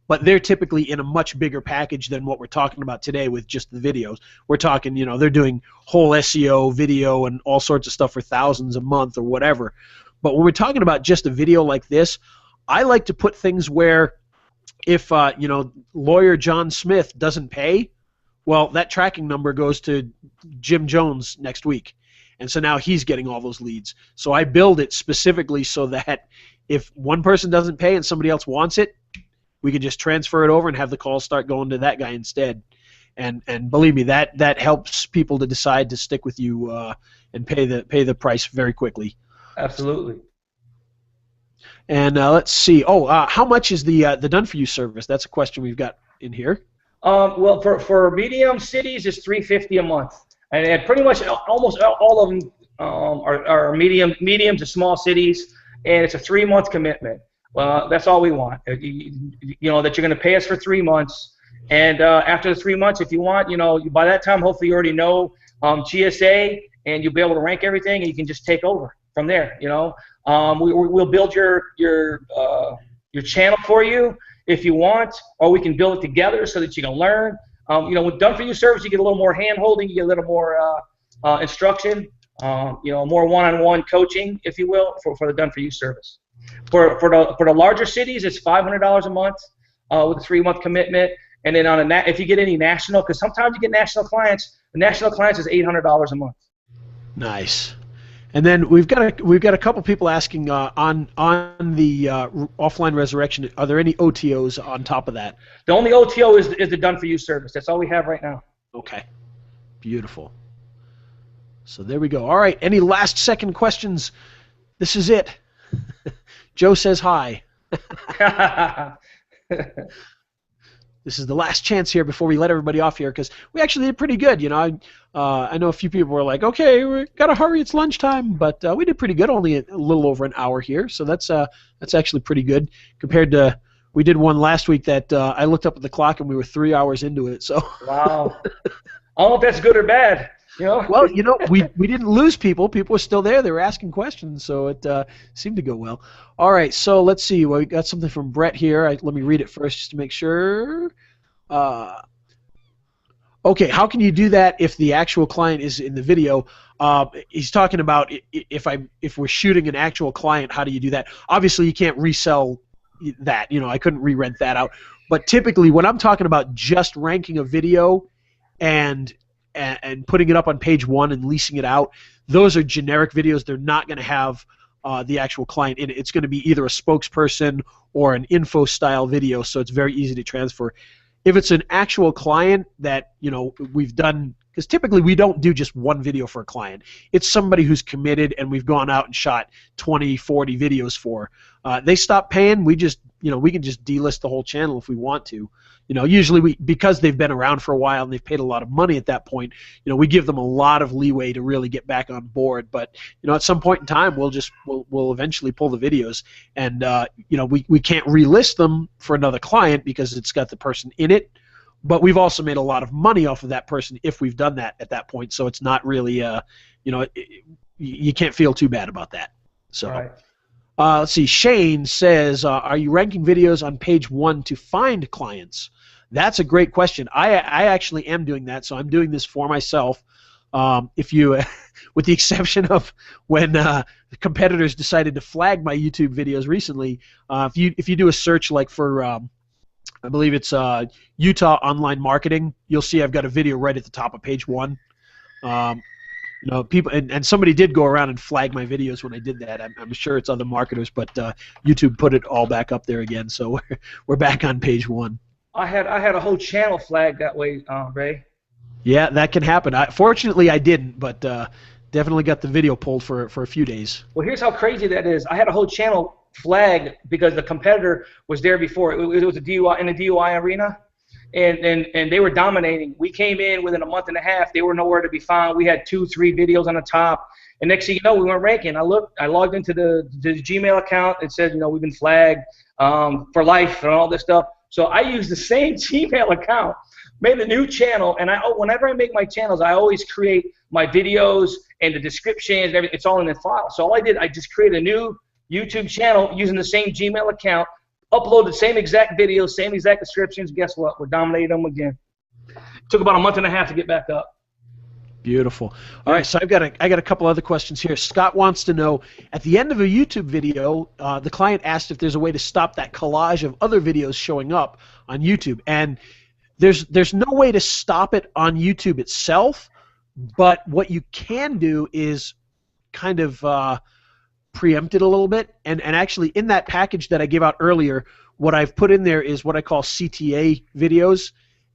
But they're typically in a much bigger package than what we're talking about today with just the videos. We're talking, they're doing whole SEO, video, and all sorts of stuff for thousands a month or whatever. But when we're talking about just a video like this, I like to put things where if, lawyer John Smith doesn't pay, well, that tracking number goes to Jim Jones next week. And so now he's getting all those leads. So I build it specifically so that if one person doesn't pay and somebody else wants it, we could just transfer it over and have the calls start going to that guy instead. And believe me, that helps people to decide to stick with you and pay the price very quickly. Absolutely. And let's see. How much is the done for you service? That's a question we've got in here. Well, for medium cities, it's $350 a month, and pretty much almost all of them are medium to small cities, and it's a 3-month commitment. That's all we want. That you're going to pay us for 3 months, and after the 3 months, if you want, by that time, hopefully you already know GSA, and you'll be able to rank everything, and you can just take over from there. We'll build your channel for you if you want, or we can build it together so that you can learn. With done for you service, you get a little more hand holding, you get a little more instruction, more one-on-one coaching, if you will, for the done for you service. For the larger cities, it's $500 a month with a 3-month commitment, and then if you get any national, because sometimes you get national clients, the national clients is $800 a month. Nice. And then we've got a couple people asking on the offline resurrection. Are there any OTOs on top of that? The only OTO is the done for you service. That's all we have right now. Okay. Beautiful. So there we go. All right. Any last second questions? This is it. Joe says hi. This is the last chance here before we let everybody off here, because we actually did pretty good. I know a few people were like, okay, we gotta hurry, it's lunchtime, but we did pretty good, only a little over an hour here, so that's actually pretty good compared to we did one last week that I looked up at the clock and we were 3 hours into it. So wow, I don't know if that's good or bad. Well, we didn't lose people. People were still there. They were asking questions, so it seemed to go well. All right, so let's see. Well, we got something from Brett here. Let me read it first just to make sure. Okay, how can you do that if the actual client is in the video? He's talking about if we're shooting an actual client, how do you do that? Obviously, you can't resell that. You know, I couldn't re-rent that out. But typically, when I'm talking about just ranking a video and and putting it up on page one and leasing it out, those are generic videos. They're not going to have the actual client in it. It's going to be either a spokesperson or an info style video, so it's very easy to transfer. If it's an actual client that, you know, we've done, because typically we don't do just one video for a client. It's somebody who's committed and we've gone out and shot 20, 40 videos for. They stop paying, we just, you know, we can just delist the whole channel if we want to. You know, usually because they've been around for a while and they've paid a lot of money at that point, you know, we give them a lot of leeway to really get back on board. But, you know, at some point in time, we'll eventually pull the videos, and you know, we can't relist them for another client because it's got the person in it. But we've also made a lot of money off of that person if we've done that at that point. So it's not really, you know, you can't feel too bad about that. So. Right. Let's see. Shane says, are you ranking videos on page one to find clients? That's a great question. I actually am doing that, so I'm doing this for myself. If you, with the exception of when the competitors decided to flag my YouTube videos recently, if you do a search like for, I believe it's Utah online marketing, you'll see I've got a video right at the top of page one. You know, people and somebody did go around and flag my videos when I did that. I'm sure it's other marketers, but YouTube put it all back up there again, so we're back on page one. I had a whole channel flagged that way, Ray. Yeah, that can happen. Fortunately, I didn't, but definitely got the video pulled for a few days. Well, here's how crazy that is. I had a whole channel flagged because the competitor was there before. It was a DUI in the DUI arena. And they were dominating. We came in within a month and a half. They were nowhere to be found. We had 2, 3 videos on the top. And next thing you know, we weren't ranking. I logged into the Gmail account. It said, you know, we've been flagged for life and all this stuff. So I used the same Gmail account, made a new channel, and whenever I make my channels, I always create my videos and the descriptions and everything. It's all in the file. So all I did, I just created a new YouTube channel using the same Gmail account, upload the same exact videos, same exact descriptions. Guess what? We're dominating them again. Took about a month and a half to get back up. Beautiful. All right, so I got a couple other questions here. Scott wants to know, at the end of a YouTube video, the client asked if there's a way to stop that collage of other videos showing up on YouTube. And there's no way to stop it on YouTube itself, but what you can do is kind of preempt it a little bit. And actually, in that package that I gave out earlier, what I've put in there is what I call CTA videos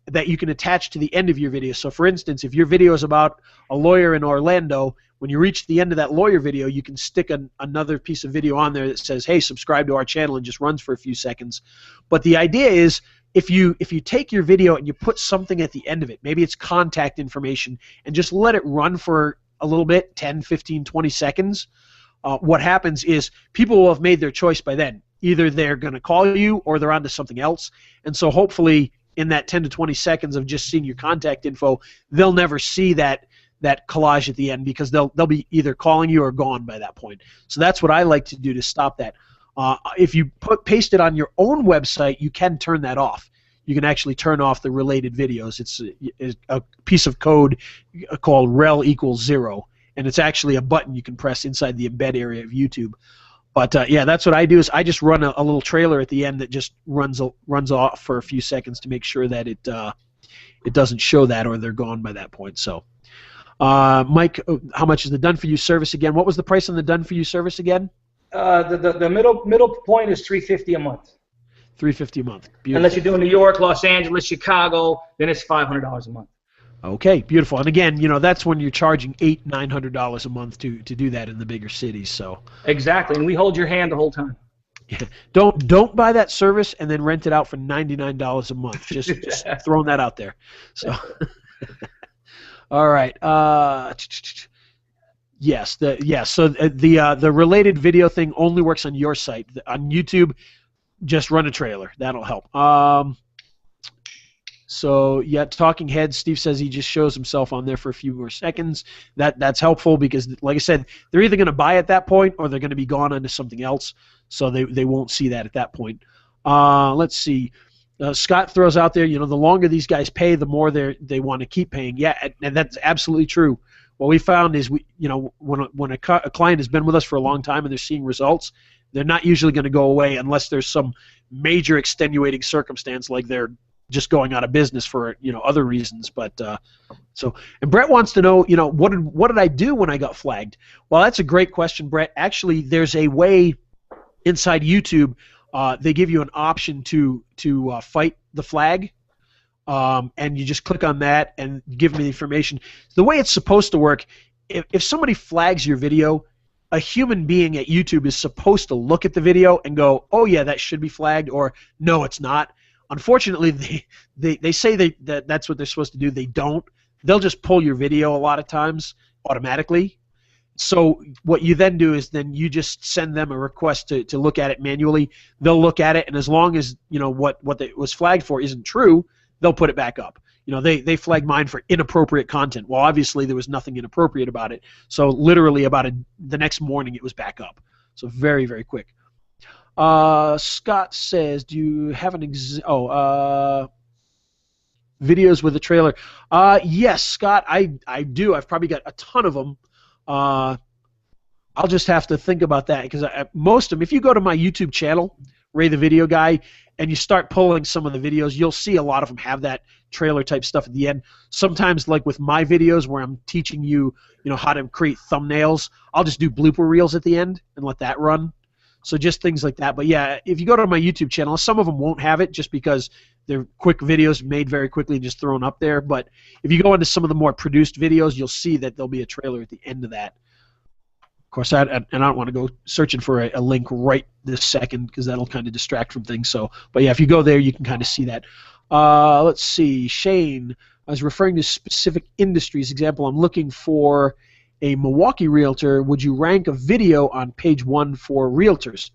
that you can attach to the end of your video. So for instance, if your video is about a lawyer in Orlando, when you reach the end of that lawyer video, you can stick another piece of video on there that says, hey, subscribe to our channel, and just runs for a few seconds. But the idea is, if you take your video and you put something at the end of it, maybe it's contact information, and just let it run for a little bit, 10, 15, 20 seconds, what happens is people will have made their choice by then. Either they're going to call you or they're on to something else. And so hopefully in that 10 to 20 seconds of just seeing your contact info, they'll never see that collage at the end, because they'll be either calling you or gone by that point. So that's what I like to do to stop that. If you paste it on your own website, you can turn that off. You can actually turn off the related videos. It's a piece of code called rel equals 0, and it's actually a button you can press inside the embed area of YouTube. But yeah, that's what I do. Is I just run a little trailer at the end that just runs off for a few seconds to make sure that it doesn't show that, or they're gone by that point. So, Mike, how much is the done for you service again? What was the price on the done for you service again? The middle point is $350 a month. $350 a month. Beautiful. Unless you're doing New York, Los Angeles, Chicago, then it's $500 a month. Okay, beautiful. And again, you know, that's when you're charging $800-900 a month to do that in the bigger cities. So exactly, and we hold your hand the whole time. Yeah. Don't buy that service and then rent it out for $99 a month. Just throwing that out there. So all right. Yes. So the related video thing only works on your site. On YouTube, just run a trailer. That'll help. So yeah, Talking Heads, Steve says he just shows himself on there for a few more seconds. That's helpful because, like I said, they're either going to buy at that point or they're going to be gone onto something else, so they won't see that at that point. Let's see. Scott throws out there, you know, the longer these guys pay, the more they want to keep paying. Yeah, and that's absolutely true. What we found is when a client has been with us for a long time and they're seeing results, they're not usually going to go away unless there's some major extenuating circumstance, like they're just going out of business for other reasons. But and Brett wants to know, what did I do when I got flagged? Well, that's a great question, Brett. Actually, there's a way inside YouTube. They give you an option to fight the flag, and you just click on that and give me the information. The way it's supposed to work, if somebody flags your video, a human being at YouTube is supposed to look at the video and go, oh yeah, that should be flagged, or no, it's not. Unfortunately, they say that's what they're supposed to do. They don't. They'll just pull your video a lot of times automatically. So what you then do is then you just send them a request to look at it manually. They'll look at it, and as long as what it was flagged for isn't true, they'll put it back up. They flagged mine for inappropriate content. Well, obviously there was nothing inappropriate about it. So literally the next morning it was back up. So very, very quick. Scott says, do you have videos with a trailer? Yes, Scott, I do. I've probably got a ton of them. I'll just have to think about that, because most of them, if you go to my YouTube channel, Ray the Video Guy, and you start pulling some of the videos, you'll see a lot of them have that trailer type stuff at the end. Sometimes, like with my videos where I'm teaching you, how to create thumbnails, I'll just do blooper reels at the end and let that run. So just things like that. But yeah, if you go to my YouTube channel, some of them won't have it just because they're quick videos made very quickly and just thrown up there. But if you go into some of the more produced videos, you'll see that there'll be a trailer at the end of that. Of course, and I don't want to go searching for a link right this second, because that'll kind of distract from things. So, but yeah, if you go there, you can kind of see that. Let's see. Shane, I was referring to specific industries. Example, I'm looking for a Milwaukee realtor. Would you rank a video on page 1 for realtors?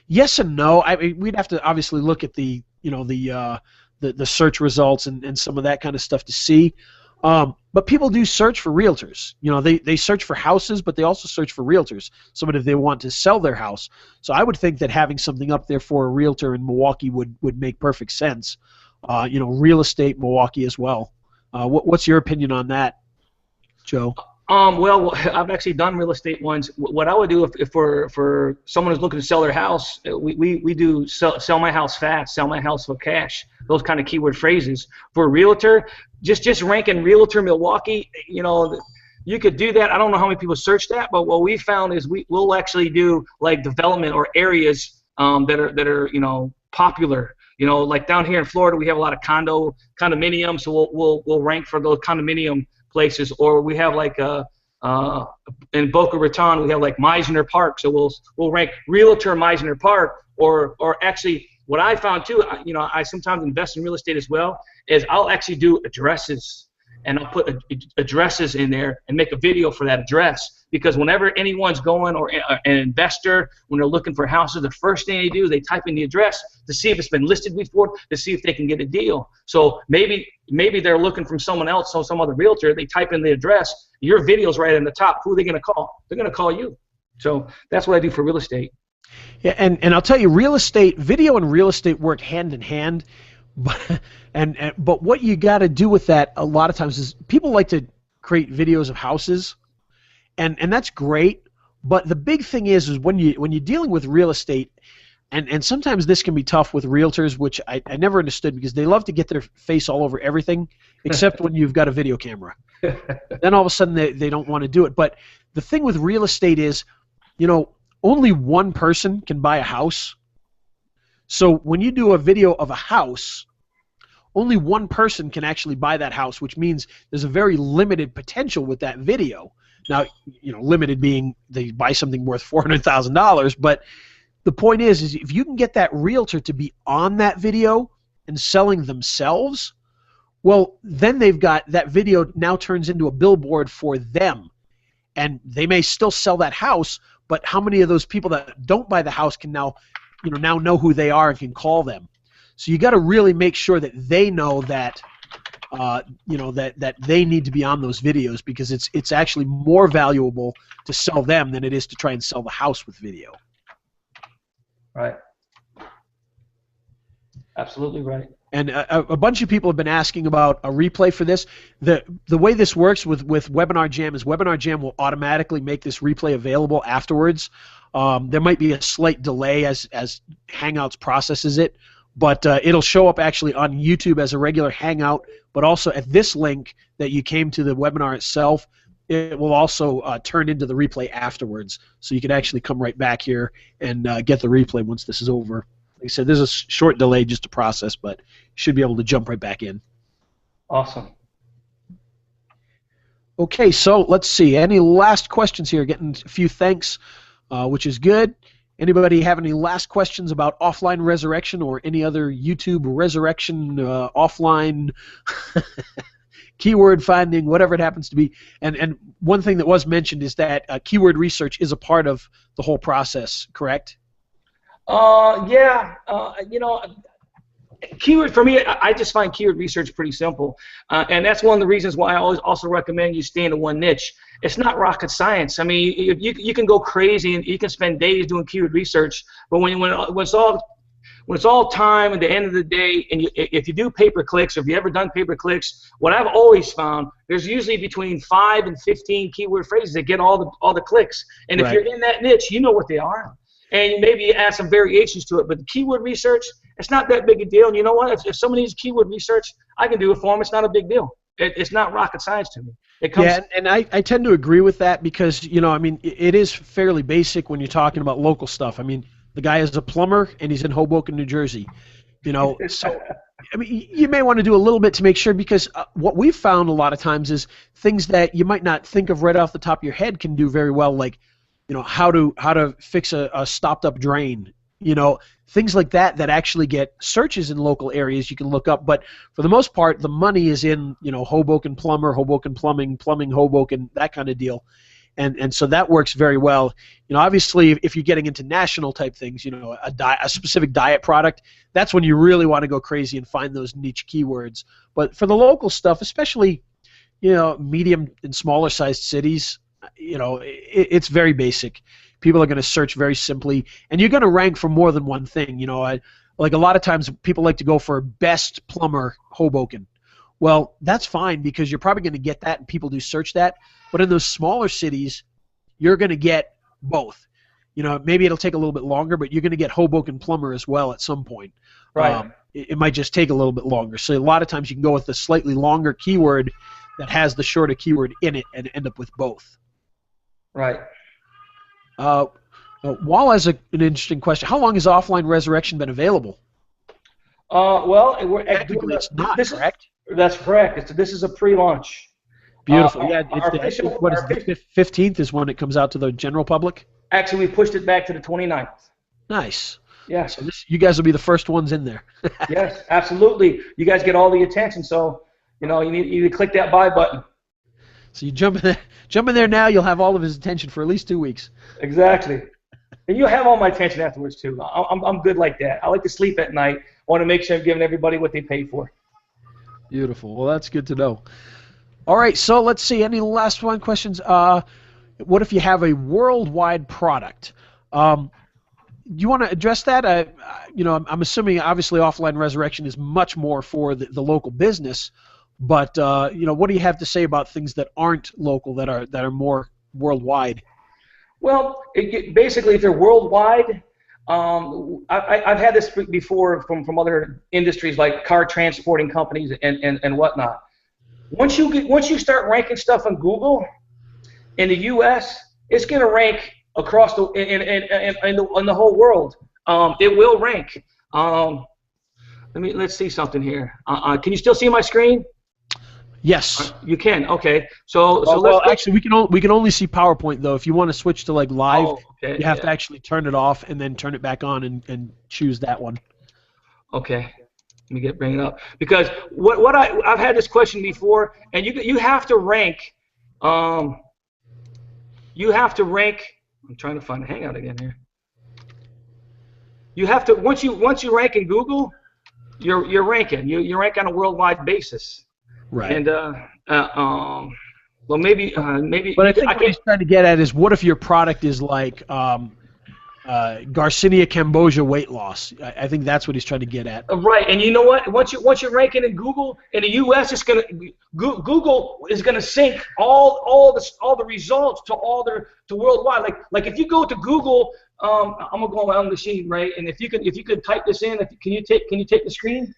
Yes and no. We'd have to obviously look at the search results and some of that kind of stuff to see. But people do search for realtors. They search for houses, but they also search for realtors. Somebody if they want to sell their house. So I would think that having something up there for a realtor in Milwaukee would make perfect sense. Real estate Milwaukee as well. What's your opinion on that, Joe? Well, I've actually done real estate ones. What I would do if for someone who's looking to sell their house, we do sell my house fast, sell my house for cash, those kind of keyword phrases. For a realtor, just ranking realtor Milwaukee, you could do that. I don't know how many people search that, but what we found is we'll actually do like development or areas that are popular. Like down here in Florida, we have a lot of condominiums, so we'll rank for those condominium places. Or we have like in Boca Raton, we have like Meisner Park, so we'll rank realtor Meisner Park. Or actually, what I found too, I sometimes invest in real estate as well, is I'll actually do addresses, and I'll put addresses in there and make a video for that address. Because whenever anyone's going, or an investor, when they're looking for houses, the first thing they do, they type in the address to see if it's been listed before, to see if they can get a deal. So maybe they're looking from someone else, so some other realtor, they type in the address, your video's right in the top. Who are they going to call? They're going to call you. So that's what I do for real estate. Yeah, and I'll tell you, real estate, video and real estate work hand in hand. But what you got to do with that a lot of times is people like to create videos of houses. And that's great, but the big thing is when you're dealing with real estate, and sometimes this can be tough with realtors, which I never understood, because they love to get their face all over everything, except when you've got a video camera. Then all of a sudden they don't want to do it. But the thing with real estate is, only one person can buy a house. So when you do a video of a house, only one person can actually buy that house, which means there's a very limited potential with that video. Now, limited being they buy something worth $400,000, but the point is if you can get that realtor to be on that video and selling themselves, well, then they've got that video now turns into a billboard for them, and they may still sell that house, but how many of those people that don't buy the house can now know who they are and can call them? So you got to really make sure that they know that. That they need to be on those videos, because it's actually more valuable to sell them than it is to try and sell the house with video. Right. Absolutely right. And a bunch of people have been asking about a replay for this. The way this works with Webinar Jam is Webinar Jam will automatically make this replay available afterwards. There might be a slight delay as Hangouts processes it, but it'll show up actually on YouTube as a regular Hangout, but also at this link that you came to the webinar itself, it will also turn into the replay afterwards. So you can actually come right back here and get the replay once this is over. Like I said, there's a short delay just to process, but you should be able to jump right back in. Awesome. Okay, so let's see. Any last questions here? Getting a few thanks, which is good. Anybody have any last questions about offline resurrection or any other YouTube resurrection offline keyword finding, whatever it happens to be? And one thing that was mentioned is that keyword research is a part of the whole process, correct? Yeah, you know, keyword for me, I just find keyword research pretty simple, and that's one of the reasons why I always also recommend you stay in one niche. It's not rocket science. I mean, you can go crazy and you can spend days doing keyword research, but when it's all time at the end of the day, and if you do pay-per-clicks, or if you ever done pay-per-clicks, what I've always found, there's usually between 5 and 15 keyword phrases that get all the clicks, and if you're in that niche, you know what they are. And maybe you add some variations to it. But keyword research, it's not that big a deal. And you know what? If someone needs keyword research, I can do it for them. It's not a big deal. It's not rocket science to me. It comes. Yeah, and I tend to agree with that because, you know, I mean, it is fairly basic when you're talking about local stuff. I mean, the guy is a plumber and he's in Hoboken, New Jersey. You know, so I mean, you may want to do a little bit to make sure, because what we've found a lot of times is things that you might not think of right off the top of your head can do very well, like, you know, how to fix a stopped up drain, you know, things like that actually get searches in local areas you can look up. But for the most part, the money is in, you know, Hoboken plumber, Hoboken plumbing Hoboken, that kind of deal. And so that works very well. You know, obviously, if you're getting into national type things, you know, a specific diet product, that's when you really want to go crazy and find those niche keywords. But for the local stuff, especially, you know, medium and smaller sized cities, you know, it's very basic. People are going to search very simply, and you're going to rank for more than one thing. You know, like a lot of times people like to go for best plumber Hoboken. Well, that's fine because you're probably going to get that, and people do search that. But in those smaller cities, you're going to get both. You know, maybe it'll take a little bit longer, but you're going to get Hoboken plumber as well at some point. Right. It might just take a little bit longer. So a lot of times you can go with the slightly longer keyword that has the shorter keyword in it and end up with both. Right. Wall has an interesting question. How long has offline resurrection been available? Well, Technically, it's not, correct? That's correct. This is a pre-launch. Beautiful. What is the 15th is when it comes out to the general public? Actually, we pushed it back to the 29th. Nice. Yes. So you guys will be the first ones in there. Yes, absolutely. You guys get all the attention, so you know you need to click that buy button. So you jump in there now. You'll have all of his attention for at least 2 weeks. Exactly. And you'll have all my attention afterwards too. I'm good like that. I like to sleep at night. I want to make sure I'm giving everybody what they pay for. Beautiful. Well, that's good to know. All right, so let's see. Any last one questions? What if you have a worldwide product? Do you want to address that? You know, I'm assuming obviously offline resurrection is much more for the local business, but you know, what do you have to say about things that aren't local that are more worldwide? Well, basically, if they're worldwide, I've had this before from other industries like car transporting companies and whatnot. Once you start ranking stuff on Google in the U.S., it's going to rank across in the whole world. It will rank. Let's see something here. Can you still see my screen? Yes. You can. Okay. So actually, we can only see PowerPoint though. If you want to switch to like live, you have to actually turn it off and then turn it back on and choose that one. Okay. Let me bring it up, because I've had this question before, and you have to rank. You have to rank. I'm trying to find a Hangout again here. You have to once you rank in Google, you're ranking. You rank on a worldwide basis. Right. And well, maybe. But I think what he's trying to get at is, what if your product is like Garcinia Cambogia weight loss. I think that's what he's trying to get at. Right, and you know what? Once you're ranking in Google in the U.S., it's gonna Google is gonna sync all the results to worldwide. Like if you go to Google, I'm gonna go on my own machine, right? And if you could type this in, can you take the screen?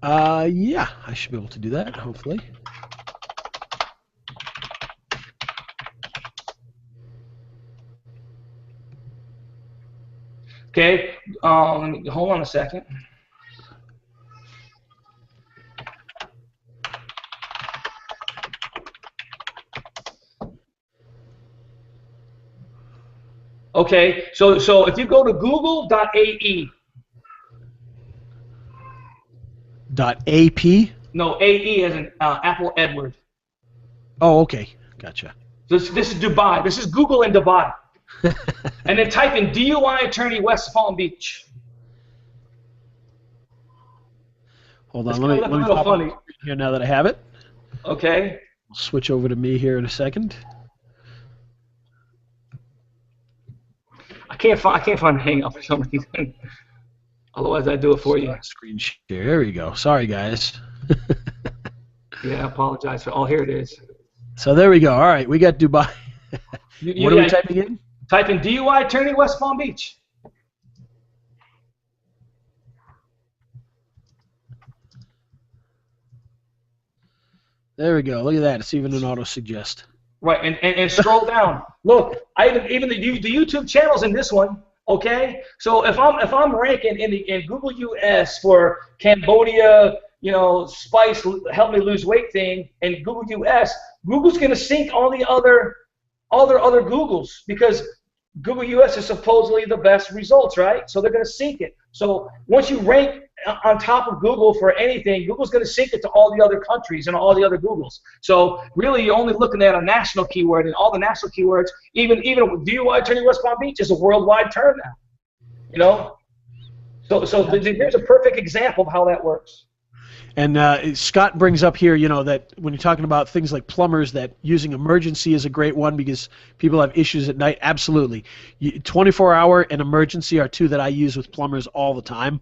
Yeah, I should be able to do that. Hopefully. Okay, hold on a second. Okay, so if you go to google.ae. .ap? No, AE as in Apple Edward. Oh, okay, gotcha. This is Dubai. This is Google in Dubai. And then type in DUI attorney West Palm Beach. Hold on, let me pop funny here now that I have it. Okay. I'll switch over to me here in a second. I can't find hang up for some reason. Otherwise, I'd do it for you. Screen share. There we go. Sorry, guys. Yeah, I apologize for. Oh, here it is. So there we go. All right, we got Dubai. What are we typing in? Type in DUI attorney West Palm Beach. There we go. Look at that. It's even an auto suggest. Right, and scroll down. Look, even the YouTube channels in this one. Okay, so if I'm ranking in Google US for Cambodia, spice help me lose weight thing, and Google US, Google's gonna sync all the other Googles because Google US is supposedly the best results, right? So they're gonna sync it. So once you rank on top of Google for anything, Google's gonna sync it to all the other countries and all the other Googles. So really, you're only looking at a national keyword, and all the national keywords, even with DUI attorney West Palm Beach, is a worldwide term now. So here's a perfect example of how that works. And Scott brings up here, that when you're talking about things like plumbers, that using emergency is a great one because people have issues at night. Absolutely. 24-hour and emergency are two that I use with plumbers all the time,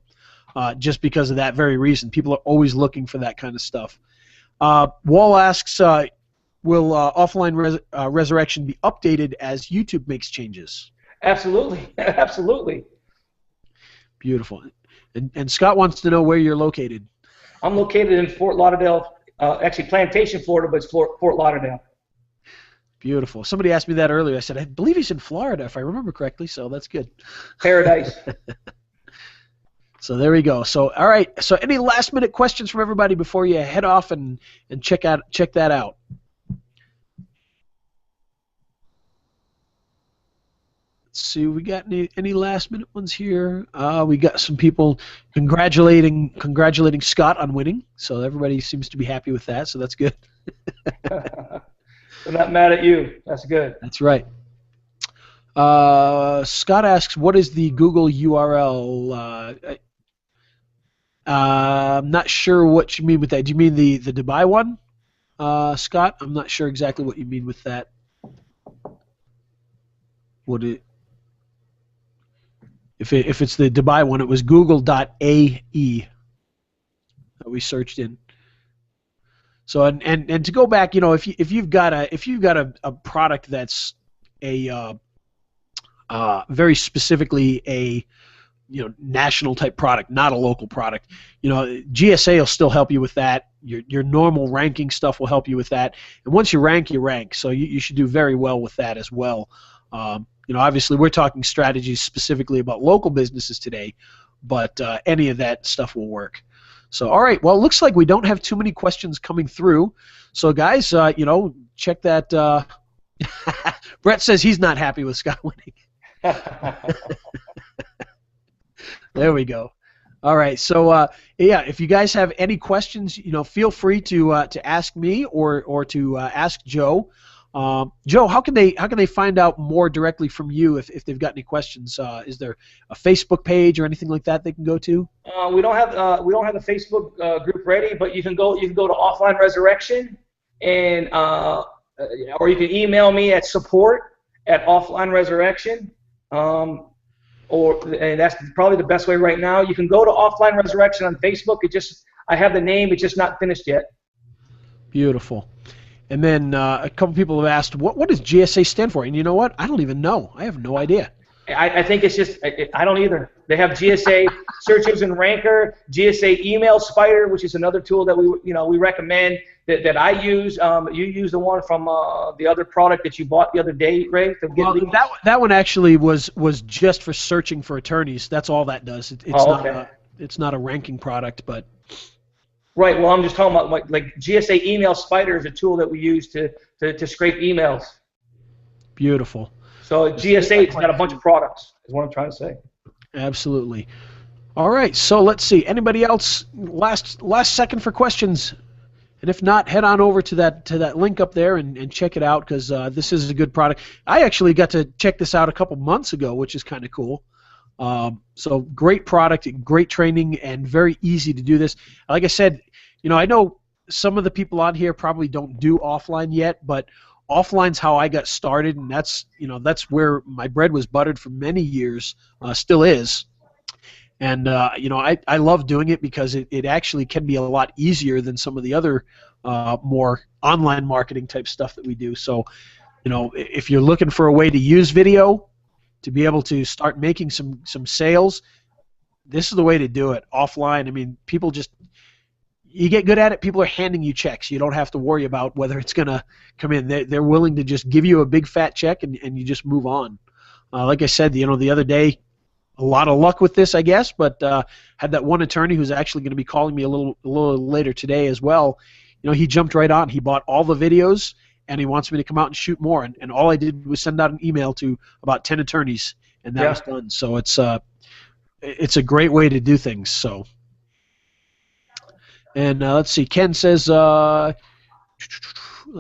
just because of that very reason. People are always looking for that kind of stuff. Wall asks, will offline resurrection be updated as YouTube makes changes? Absolutely. Absolutely. Beautiful. And Scott wants to know where you're located. I'm located in Fort Lauderdale, actually Plantation, Florida, but it's Fort Lauderdale. Beautiful. Somebody asked me that earlier. I said, I believe he's in Florida, if I remember correctly, so that's good. Paradise. So there we go. So, all right. So any last-minute questions from everybody before you head off and check that out? Let's see, we got any last-minute ones here? We got some people congratulating Scott on winning, so everybody seems to be happy with that, so that's good. They're not mad at you. That's good. That's right. Scott asks, what is the Google URL? I'm not sure what you mean with that. Do you mean the Dubai one, Scott? I'm not sure exactly what you mean with that. If it's the Dubai one, it was google.ae that we searched in. So and to go back, if you've got a product that's a very specifically a national type product, not a local product, GSA will still help you with that. Your normal ranking stuff will help you with that. And once you rank, you rank. So you should do very well with that as well. Obviously we're talking strategies specifically about local businesses today, but any of that stuff will work. So, all right, well, it looks like we don't have too many questions coming through. So, guys, check that. Brett says he's not happy with Scott winning. There we go. All right, so yeah, if you guys have any questions, feel free to ask me or to ask Joe. Joe, how can they find out more directly from you if they've got any questions? Is there a Facebook page or anything like that they can go to? We don't have the Facebook group ready, but you can go to Offline Resirrection, and or you can email me at support@offlineresurrection. and that's probably the best way right now. You can go to Offline Resurrection on Facebook. I have the name. It's just not finished yet. Beautiful. And then a couple people have asked, what does GSA stand for? And you know what? I don't even know. I have no idea. I think it's just, I don't either. They have GSA Search Engine Ranker, GSA Email Spider, which is another tool that we recommend that I use. You use the one from the other product that you bought the other day, Ray? Well, that one actually was just for searching for attorneys. That's all that does. It's not a ranking product, but. Right. Well, I'm just talking about like GSA Email Spider is a tool that we use to scrape emails. Beautiful. So GSA's got a bunch of products, is what I'm trying to say. Absolutely. All right, so let's see. Anybody else? Last second for questions. And if not, head on over to that link up there and check it out, because this is a good product. I actually got to check this out a couple months ago, which is kind of cool. So great product, great training, and very easy to do this. Like I said, I know some of the people on here probably don't do offline yet, but offline's how I got started, and that's where my bread was buttered for many years, still is. And I love doing it because it actually can be a lot easier than some of the other more online marketing type stuff that we do. So, if you're looking for a way to use video to be able to start making some sales, this is the way to do it. Offline, I mean, you get good at it, people are handing you checks. You don't have to worry about whether it's going to come in. They're willing to just give you a big fat check and you just move on. Like I said, the other day, a lot of luck with this, I guess, but had that one attorney who's actually going to be calling me a little later today as well. He jumped right on. He bought all the videos, and he wants me to come out and shoot more. And all I did was send out an email to about 10 attorneys, and that was done. So it's a great way to do things. So. And let's see, Ken says, let's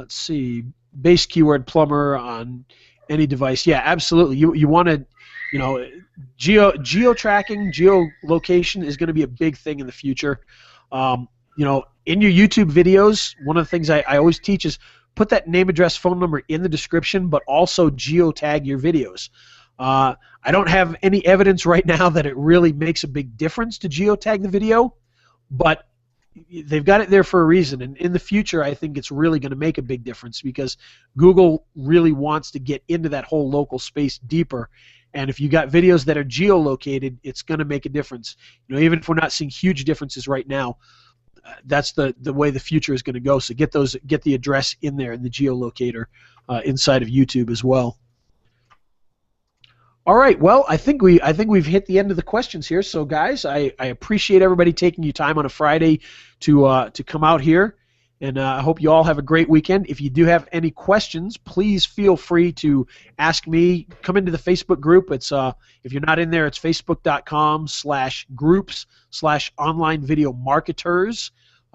see, base keyword plumber on any device. Yeah, absolutely. You want to, geo-tracking, geolocation is going to be a big thing in the future. In your YouTube videos, one of the things I always teach is put that name, address, phone number in the description, but also geotag your videos. I don't have any evidence right now that it really makes a big difference to geotag the video, but they've got it there for a reason, and in the future I think it's really going to make a big difference because Google really wants to get into that whole local space deeper, and if you got videos that are geolocated, it's going to make a difference. Even if we're not seeing huge differences right now, that's the way the future is going to go. So get the address in there in the geolocator inside of YouTube as well. All right, well, I think we've hit the end of the questions here. So, guys, I appreciate everybody taking your time on a Friday to come out here, and I hope you all have a great weekend. If you do have any questions, please feel free to ask me. Come into the Facebook group. It's if you're not in there, it's facebook.com/groups/online video marketers.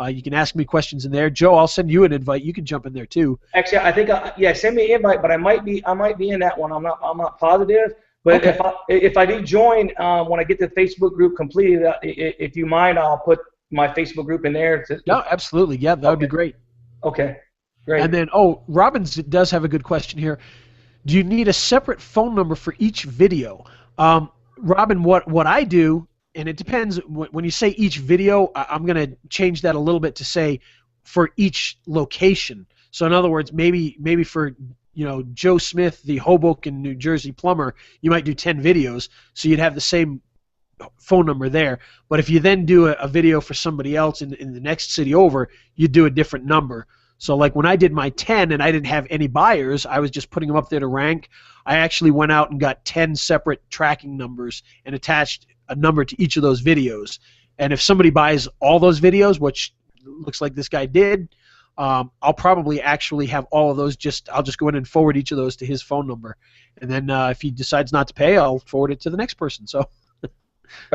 You can ask me questions in there. Joe, I'll send you an invite. You can jump in there too. Actually, I think send me an invite, but I might be in that one. I'm not positive. But okay. if I do join when I get the Facebook group completed, if you mind, I'll put my Facebook group in there. No, absolutely. Yeah, that would be great. Okay, great. And then, Robbins does have a good question here. Do you need a separate phone number for each video? Robin, what I do, and it depends, when you say each video, I'm going to change that a little bit to say for each location. So in other words, maybe for Joe Smith, the Hoboken, New Jersey plumber, you might do 10 videos, so you'd have the same phone number there. But if you then do a video for somebody else in the next city over, you do a different number. So like when I did my 10 and I didn't have any buyers, I was just putting them up there to rank, I actually went out and got 10 separate tracking numbers and attached a number to each of those videos. And if somebody buys all those videos, which looks like this guy did, I'll probably actually have all of those. I'll just go in and forward each of those to his phone number, and then if he decides not to pay, I'll forward it to the next person. So,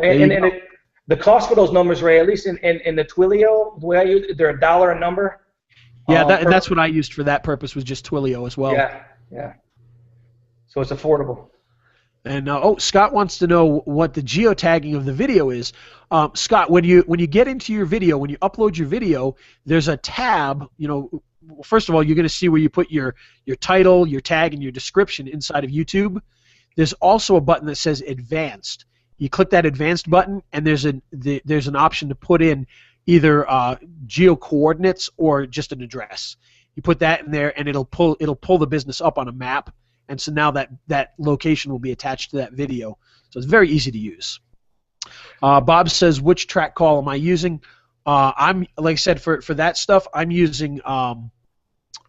and the cost for those numbers, Ray, at least in the Twilio, the way I use it, they're $1 a number. Yeah, and that's what I used for that purpose, was just Twilio as well. Yeah. So it's affordable. And Scott wants to know what the geotagging of the video is. Scott, when you get into your video, when you upload your video, there's a tab. First of all, you're going to see where you put your title, your tag, and your description inside of YouTube. there's also a button that says Advanced. You click that Advanced button, and there's an option to put in either geo coordinates or just an address. You put that in there, and it'll pull the business up on a map, and so now that location will be attached to that video. So it's very easy to use. Bob says, which track call am I using? I'm, like I said, for that stuff, I'm using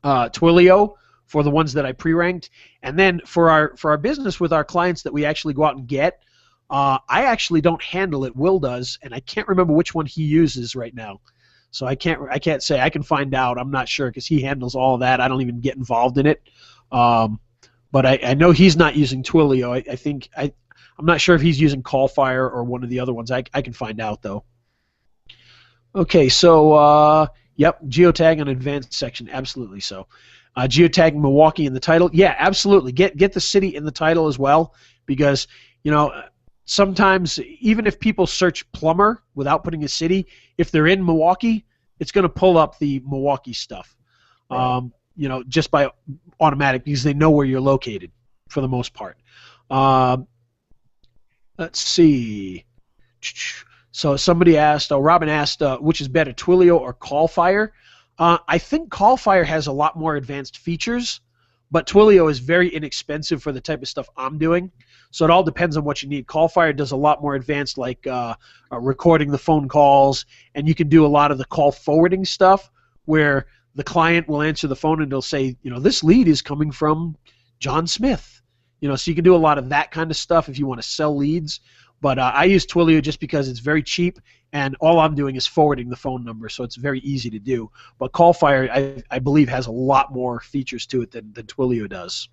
Twilio for the ones that I pre-ranked, and then for our business with our clients that we actually go out and get, I actually don't handle it. Will does, and I can't remember which one he uses right now. So I can't say. I can find out. I'm not sure because he handles all of that. I don't even get involved in it. But I know he's not using Twilio. I think I'm not sure if he's using Callfire or one of the other ones. I can find out though. Okay, so yep, geotag on advanced section, absolutely. So geotag Milwaukee in the title, yeah, absolutely. Get the city in the title as well, because sometimes even if people search plumber without putting a city, if they're in Milwaukee, it's going to pull up the Milwaukee stuff. Right. Just by automatic, because they know where you're located for the most part. Let's see. So somebody asked, Robin asked, which is better, Twilio or Callfire? I think Callfire has a lot more advanced features, but Twilio is very inexpensive for the type of stuff I'm doing. So it all depends on what you need. Callfire does a lot more advanced, like recording the phone calls, and you can do a lot of the call forwarding stuff where the client will answer the phone and they'll say, this lead is coming from John Smith. So you can do a lot of that kind of stuff if you want to sell leads. But I use Twilio just because it's very cheap, and all I'm doing is forwarding the phone number, so it's very easy to do. But Callfire, I believe, has a lot more features to it than Twilio does.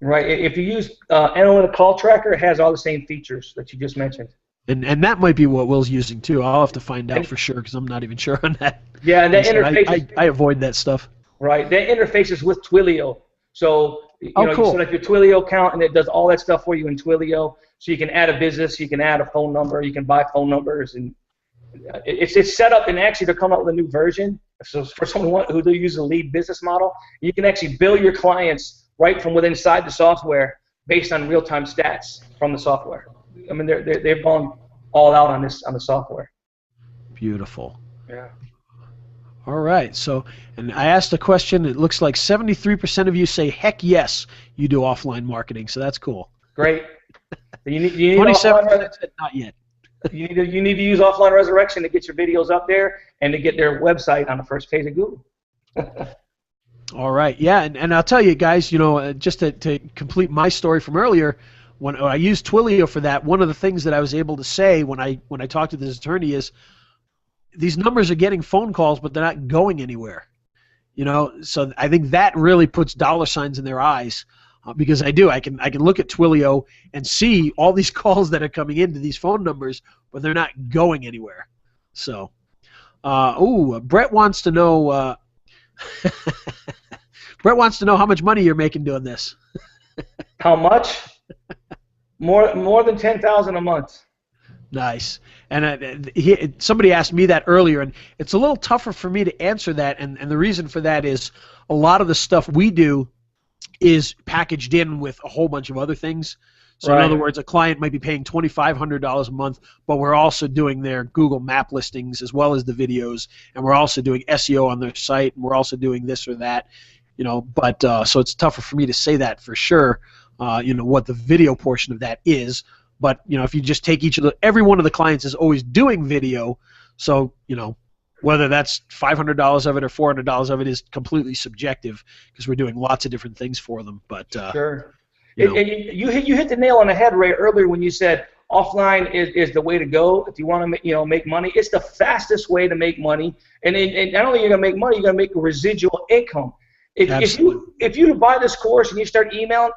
Right. If you use Analytic Call Tracker, it has all the same features that you just mentioned. And that might be what Will's using too. I'll have to find out for sure because I'm not even sure on that. Yeah, and that interface. I avoid that stuff. Right. That interfaces with Twilio. So cool. You select your Twilio account, and it does all that stuff for you in Twilio. So you can add a business, you can add a phone number, you can buy phone numbers, and it's set up. And actually, they're coming out with a new version. So for someone who uses a lead business model, you can actually bill your clients right from within inside the software based on real-time stats from the software. I mean, they've gone all out on the software. Beautiful. Yeah. All right. So, and I asked a question. It looks like 73% of you say, "Heck yes, you do offline marketing." So that's cool. Great. You need 27% said not yet. You need to use offline resurrection to get your videos up there and to get their website on the first page of Google. All right. Yeah, and I'll tell you guys, just to complete my story from earlier, when I used Twilio for that, one of the things that I was able to say when I talked to this attorney is, these numbers are getting phone calls, but they're not going anywhere. So I think that really puts dollar signs in their eyes, because I can look at Twilio and see all these calls that are coming into these phone numbers, but they're not going anywhere. So, Brett wants to know. Brett wants to know how much money you're making doing this. How much? More than $10,000 a month. Nice. And somebody asked me that earlier, and it's a little tougher for me to answer that, and the reason for that is a lot of the stuff we do is packaged in with a whole bunch of other things. So right. In other words, a client might be paying $2,500 a month, but we're also doing their Google map listings as well as the videos, and we're also doing SEO on their site, and we're also doing this or that, but so it's tougher for me to say that for sure, what the video portion of that is. But if you just take every one of the clients is always doing video, so whether that's $500 of it or $400 of it is completely subjective because we're doing lots of different things for them. But sure, you hit the nail on the head, Ray, earlier when you said offline is the way to go if you want to make money. It's the fastest way to make money, and not only are you gonna make money, you're gonna make a residual income. If you buy this course and you start emailing,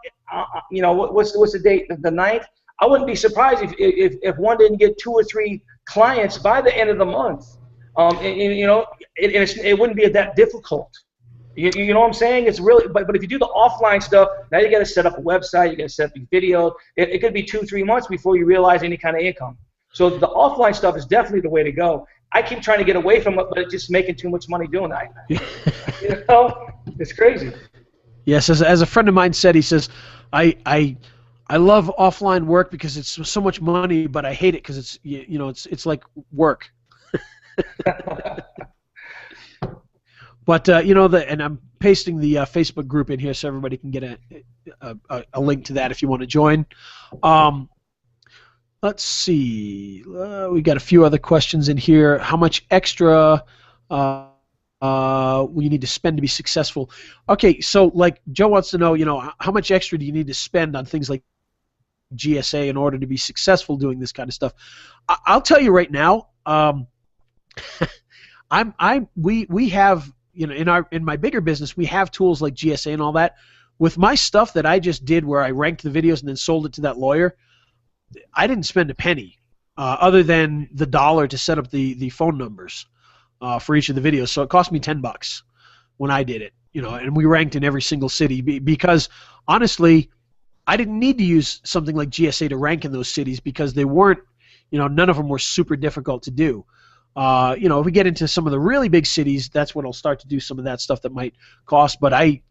what's the date? The 9th. I wouldn't be surprised if one didn't get 2 or 3 clients by the end of the month. It wouldn't be that difficult. You know what I'm saying? It's really, but if you do the offline stuff, now you got to set up a website, you got to set up your video. It could be 2-3 months before you realize any kind of income. So the offline stuff is definitely the way to go. I keep trying to get away from it, but it's just making too much money doing that. It's crazy. Yes, as a friend of mine said, he says, I I love offline work because it's so much money, but I hate it because it's you know it's like work. But you know and I'm pasting the Facebook group in here so everybody can get a link to that if you want to join. Let's see. We got a few other questions in here. How much extra will you need to spend to be successful? Okay, so like Joe wants to know, you know, how much extra do you need to spend on things like GSA in order to be successful doing this kind of stuff? I'll tell you right now. We have, you know, in my bigger business we have tools like GSA and all that. With my stuff that I just did where I ranked the videos and then sold it to that lawyer, I didn't spend a penny other than the $1 to set up the phone numbers for each of the videos. So it cost me $10 when I did it, you know, and we ranked in every single city because honestly, I didn't need to use something like GSA to rank in those cities because they weren't, you know, none of them were super difficult to do. You know, if we get into some of the really big cities, that's when I'll start to do some of that stuff that might cost. But I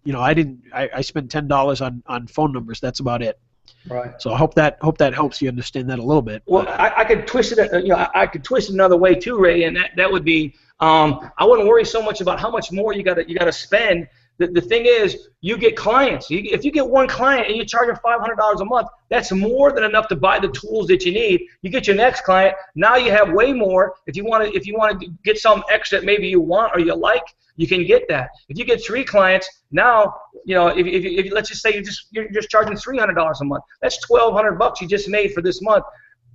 spent $10 on phone numbers. That's about it. Right. So I hope that helps you understand that a little bit. Well, I could twist it. You know, I could twist it another way too, Ray, and that would be I wouldn't worry so much about how much more you got to spend. The thing is, you get clients. If you get one client and you charge them $500 a month, that's more than enough to buy the tools that you need. You get your next client. Now you have way more. If you want to get some extra that maybe you want or you like, you can get that. If you get 3 clients, now you know if let's just say you're just charging $300 a month. That's $1,200 you just made for this month.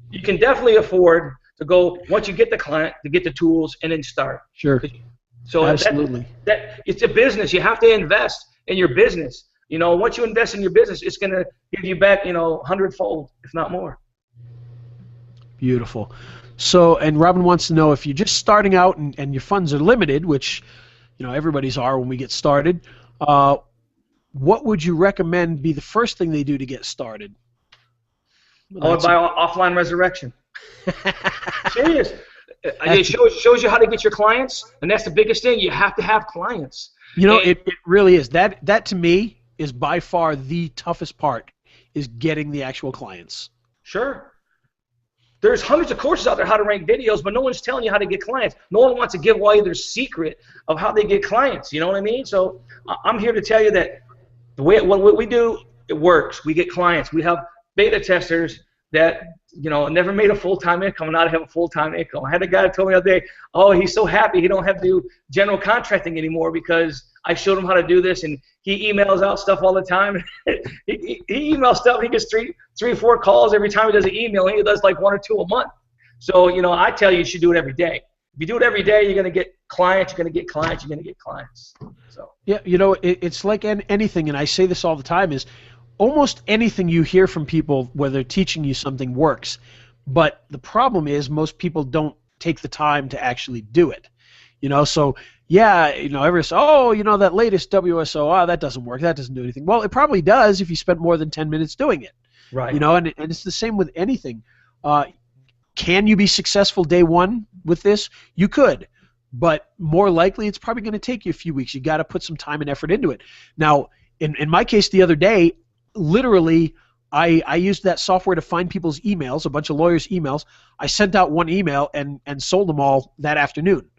You can definitely afford to go once you get the client to get the tools and then start. Sure. So absolutely. That it's a business. You have to invest in your business. You know, once you invest in your business, it's going to give you back, you know, 100-fold, if not more. Beautiful. So, and Robin wants to know if you're just starting out and your funds are limited, which, you know, everybody's are when we get started, what would you recommend be the first thing they do to get started? I would buy offline Resirrection. Serious. It shows you how to get your clients, and that's the biggest thing. You have to have clients. You know, it really is. That to me is by far the toughest part, is getting the actual clients. Sure. There's hundreds of courses out there how to rank videos, but no one's telling you how to get clients. No one wants to give away their secret of how they get clients. You know what I mean? So I'm here to tell you that the way what we do, it works. We get clients. We have beta testers that, you know, never made a full-time income, and now they have a full-time income. I had a guy that told me the other day, oh, he's so happy he don't have to do general contracting anymore because I showed him how to do this, and he emails out stuff all the time. he emails stuff. He gets three, 4 calls every time he does an email, and he does like 1 or 2 a month. So, you know, I tell you should do it every day. If you do it every day, you're going to get clients, you're going to get clients, you're going to get clients. So. Yeah, you know, it's like anything, and I say this all the time, is almost anything you hear from people where they're teaching you something works, but the problem is most people don't take the time to actually do it. You know, so yeah, you know, everyone says, oh, you know, that latest WSO, that doesn't work, that doesn't do anything. Well, it probably does if you spent more than 10 minutes doing it. Right. You know, and it's the same with anything. Can you be successful day one with this? You could, but more likely it's probably going to take you a few weeks. You got to put some time and effort into it. Now, in my case the other day, literally, I used that software to find people's emails, a bunch of lawyers' emails. I sent out one email and sold them all that afternoon.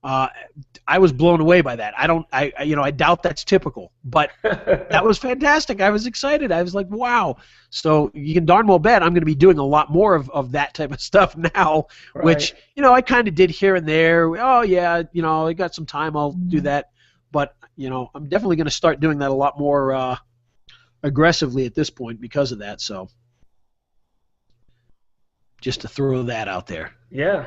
I was blown away by that. I doubt that's typical, but that was fantastic. I was excited. I was like, wow. So you can darn well bet I'm going to be doing a lot more of that type of stuff now, right. Which, you know, I kind of did here and there. Oh, yeah, you know, I got some time, I'll do that. But, you know, I'm definitely going to start doing that a lot more aggressively at this point because of that. So just to throw that out there. Yeah.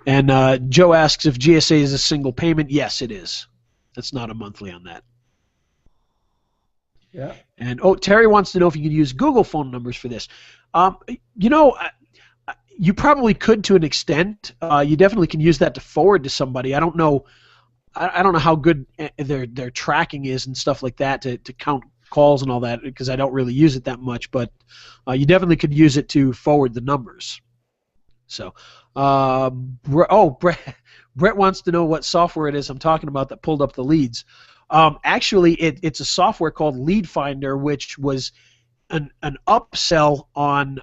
And Joe asks if GSA is a single payment. Yes, it is. That's not a monthly on that. Yeah. And Terry wants to know if you could use Google phone numbers for this. You know, you probably could to an extent. You definitely can use that to forward to somebody. I don't know. I don't know how good their tracking is and stuff like that to count calls and all that, because I don't really use it that much. But you definitely could use it to forward the numbers. So, Brett wants to know what software it is I'm talking about that pulled up the leads. Actually, it's a software called Lead Finder, which was an upsell on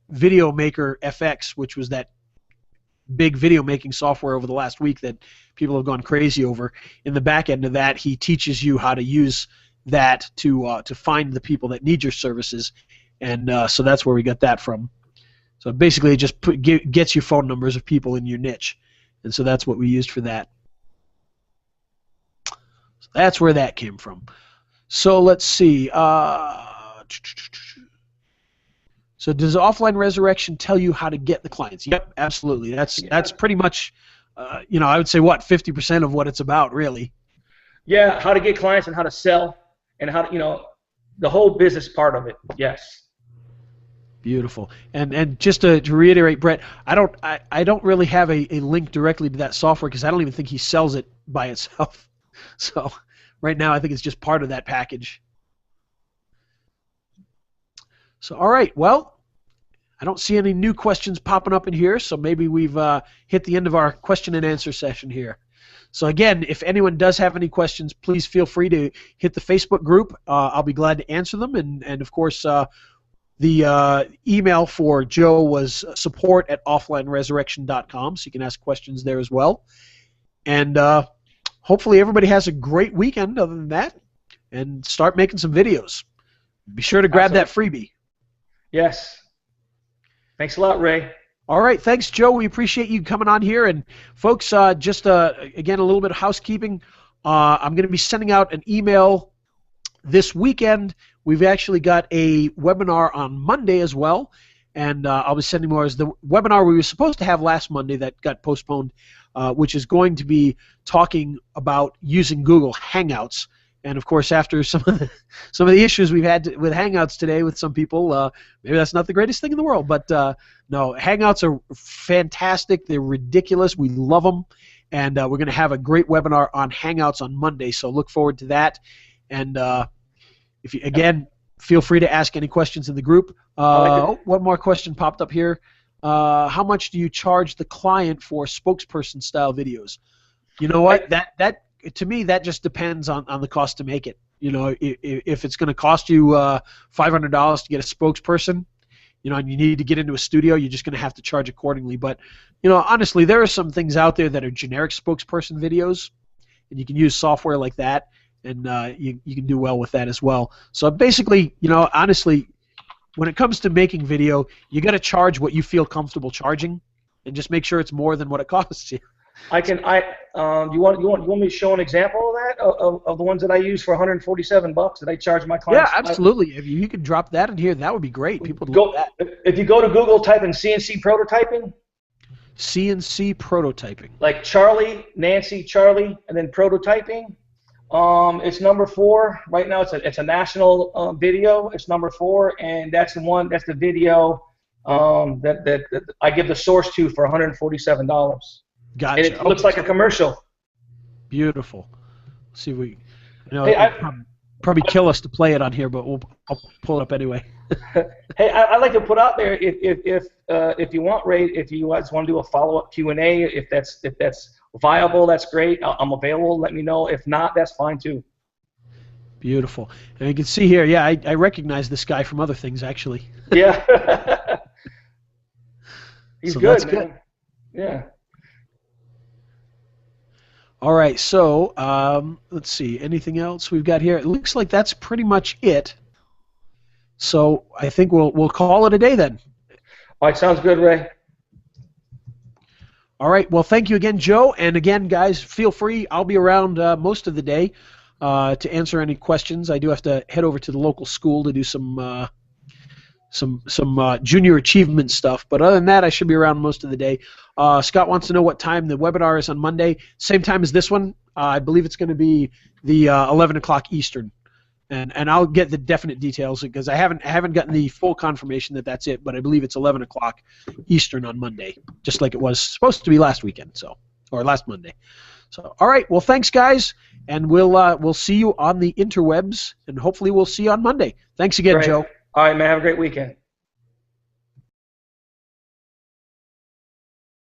Video Maker FX, which was that big video making software over the last week that people have gone crazy over. In the back end of that, he teaches you how to use that to find the people that need your services, and so that's where we got that from. So basically, it just gets you phone numbers of people in your niche, and so that's what we used for that. So that's where that came from. So let's see. So does offline resurrection tell you how to get the clients? Yep, absolutely. That's pretty much, I would say 50% of what it's about, really. Yeah, how to get clients and how to sell and how to, the whole business part of it. Yes. Beautiful. And just to reiterate, Brett, I don't really have a link directly to that software because I don't even think he sells it by itself. So right now I think it's just part of that package. So all right, well, I don't see any new questions popping up in here, so maybe we've hit the end of our question and answer session here. So again, if anyone does have any questions, please feel free to hit the Facebook group. I'll be glad to answer them. And of course, the email for Joe was support@offlineresurrection.com, so you can ask questions there as well. And hopefully everybody has a great weekend other than that, and start making some videos. Be sure to grab that freebie. Yes. Thanks a lot, Ray. All right, thanks, Joe. We appreciate you coming on here. And folks, just again, a little bit of housekeeping. I'm going to be sending out an email this weekend. We've actually got a webinar on Monday as well, and I'll be sending more. As the webinar we were supposed to have last Monday that got postponed, which is going to be talking about using Google Hangouts. And of course, after some of the issues we've had with Hangouts today with some people, maybe that's not the greatest thing in the world. But no, Hangouts are fantastic. They're ridiculous. We love them, and we're going to have a great webinar on Hangouts on Monday. So look forward to that. And if you again, feel free to ask any questions in the group. One more question popped up here. How much do you charge the client for spokesperson style videos? You know what? That to me, that just depends on the cost to make it. If it's going to cost you $500 to get a spokesperson, and you need to get into a studio, you're just going to have to charge accordingly. But, honestly, there are some things out there that are generic spokesperson videos, and you can use software like that, and you can do well with that as well. So basically, honestly, when it comes to making video, you got to charge what you feel comfortable charging, and just make sure it's more than what it costs you. You want me to show an example of that of the ones that I use for $147 that I charge my clients? Yeah, absolutely. If you could drop that in here, that would be great. People would love that. If you go to Google, type in CNC prototyping. CNC prototyping. Like Charlie, Nancy, Charlie, and then prototyping. It's number 4 right now. It's a national video. It's number 4, and that's the video that I give the source to for $147. Gotcha. And it looks like a commercial. Beautiful. Let's see if we. Probably kill us to play it on here, but I'll pull it up anyway. Hey, I'd like to put out there if you want, Ray, if you guys want to do a follow-up Q&A, if that's viable, that's great. I'm available. Let me know. If not, that's fine too. Beautiful. And you can see here, yeah, I recognize this guy from other things actually. Yeah. He's so good, that's man. Good. Yeah. All right, so let's see. Anything else we've got here? It looks like that's pretty much it. So I think we'll call it a day then. All right, sounds good, Ray. All right, well, thank you again, Joe. And again, guys, feel free. I'll be around most of the day to answer any questions. I do have to head over to the local school to do some junior achievement stuff, but other than that, I should be around most of the day. Scott wants to know what time the webinar is on Monday. Same time as this one. I believe it's going to be the 11 o'clock Eastern, and I'll get the definite details because I haven't gotten the full confirmation that that's it, but I believe it's 11 o'clock Eastern on Monday, just like it was supposed to be last weekend, or last Monday. So, all right, well, thanks, guys, and we'll see you on the interwebs, and hopefully we'll see you on Monday. Thanks again, Great. Joe. All right, man. Have a great weekend.